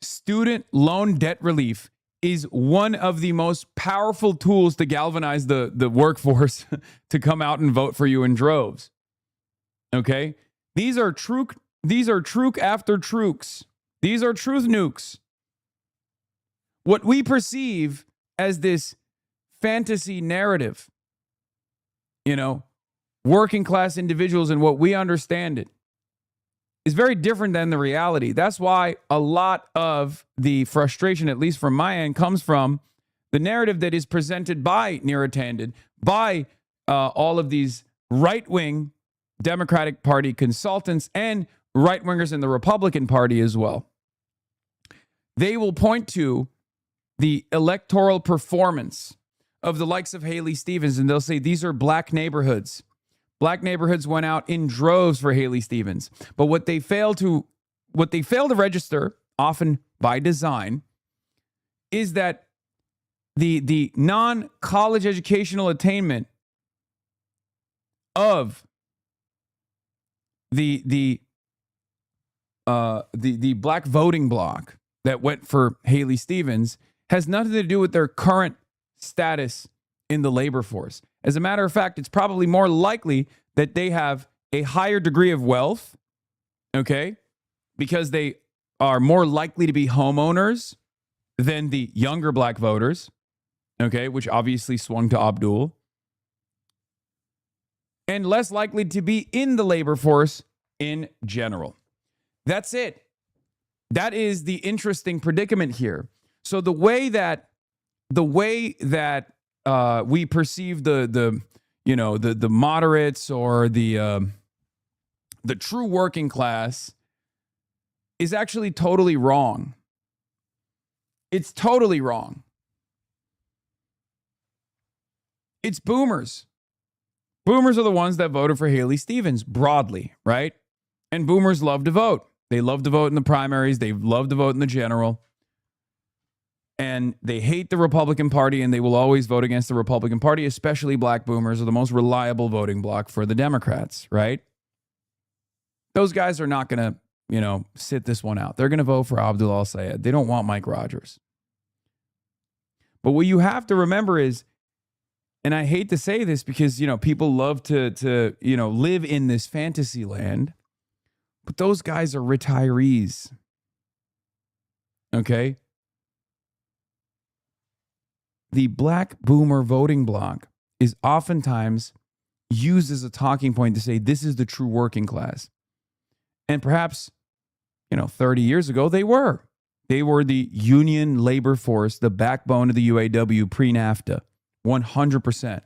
student loan debt relief is one of the most powerful tools to galvanize the workforce to come out and vote for you in droves. Okay? These are truth after trooks. These are truth nukes. What we perceive as this fantasy narrative, working class individuals and what we understand it, is very different than the reality. That's why a lot of the frustration, at least from my end, comes from the narrative that is presented by Neera Tanden, by all of these right-wing Democratic Party consultants and right-wingers in the Republican Party as well. They will point to the electoral performance of the likes of Haley Stevens, and they'll say these are black neighborhoods. Black neighborhoods went out in droves for Haley Stevens. But what they fail to register, often by design, is that the non-college educational attainment of the black voting bloc that went for Haley Stevens has nothing to do with their current status in the labor force. As a matter of fact, it's probably more likely that they have a higher degree of wealth, okay, because they are more likely to be homeowners than the younger black voters, okay, which obviously swung to Abdul, and less likely to be in the labor force in general. That's it. That is the interesting predicament here. So the way that we perceive the moderates or the true working class is actually totally wrong. It's totally wrong. It's boomers. Boomers are the ones that voted for Haley Stevens broadly, right? And boomers love to vote. They love to vote in the primaries. They love to vote in the general. And they hate the Republican Party, and they will always vote against the Republican Party, especially black boomers are the most reliable voting bloc for the Democrats, right? Those guys are not going to, sit this one out. They're going to vote for Abdul al-Sayed. They don't want Mike Rogers. But what you have to remember is, and I hate to say this because, people love to live in this fantasy land, but those guys are retirees. Okay? The black boomer voting bloc is oftentimes used as a talking point to say this is the true working class. And perhaps, 30 years ago, they were. They were the union labor force, the backbone of the UAW pre-NAFTA, 100%.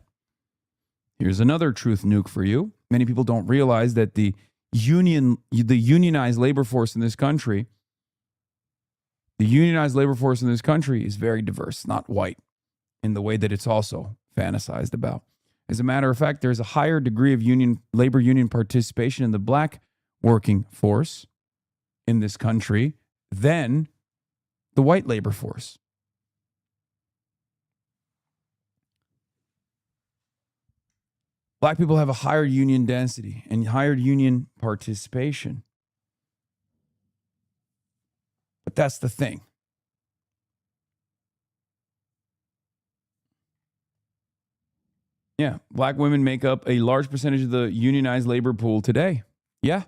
Here's another truth nuke for you. Many people don't realize that the unionized labor force in this country, is very diverse, not white, in the way that it's also fantasized about. As a matter of fact, there's a higher degree of labor union participation in the black working force in this country than the white labor force. Black people have a higher union density and higher union participation. But that's the thing. Yeah, black women make up a large percentage of the unionized labor pool today. Yeah.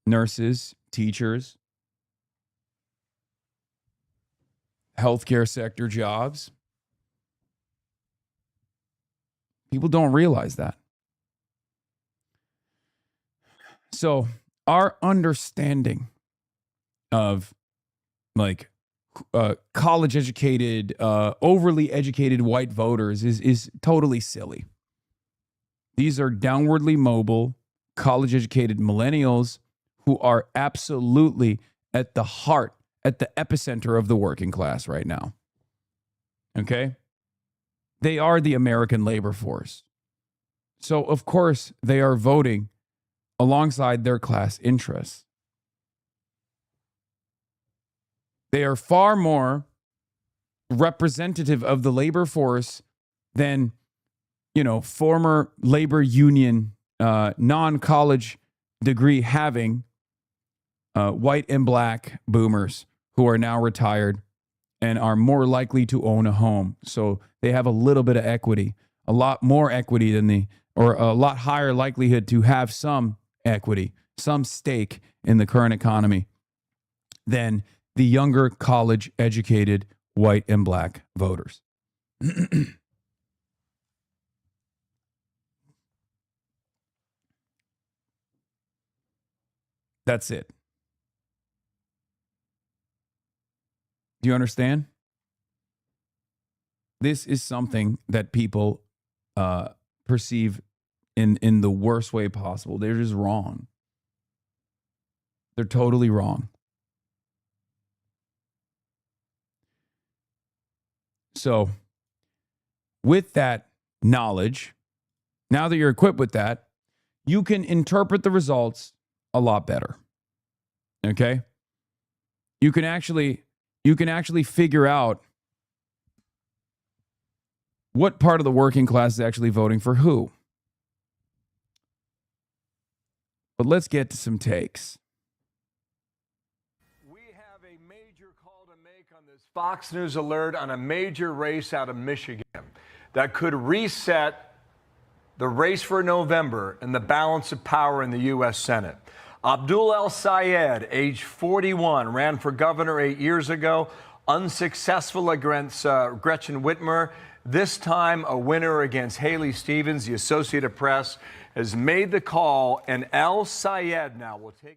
Nurses, teachers, healthcare sector jobs. People don't realize that. So our understanding of college educated, overly educated white voters is totally silly. These are downwardly mobile, college educated millennials who are absolutely at the heart, at the epicenter of the working class right now. Okay? They are the American labor force. So, of course, they are voting alongside their class interests. They are far more representative of the labor force than, former labor union, non-college degree having white and black boomers who are now retired and are more likely to own a home. So they have a little bit of equity, a lot more equity than or a lot higher likelihood to have some equity, some stake in the current economy than the younger college educated white and black voters. That's it. Do you understand? This is something that people perceive in the worst way possible. They're just wrong. They're totally wrong. So, with that knowledge, now that you're equipped with that, you can interpret the results a lot better. Okay? You can actually figure out what part of the working class is actually voting for who. But let's get to some takes. We have a major call to make on this Fox News alert on a major race out of Michigan that could reset the race for November and the balance of power in the U.S. Senate. Abdul El-Sayed, age 41, ran for governor 8 years ago, unsuccessful against Gretchen Whitmer. This time, a winner against Haley Stevens. The Associated Press has made the call, and El-Sayed now will take...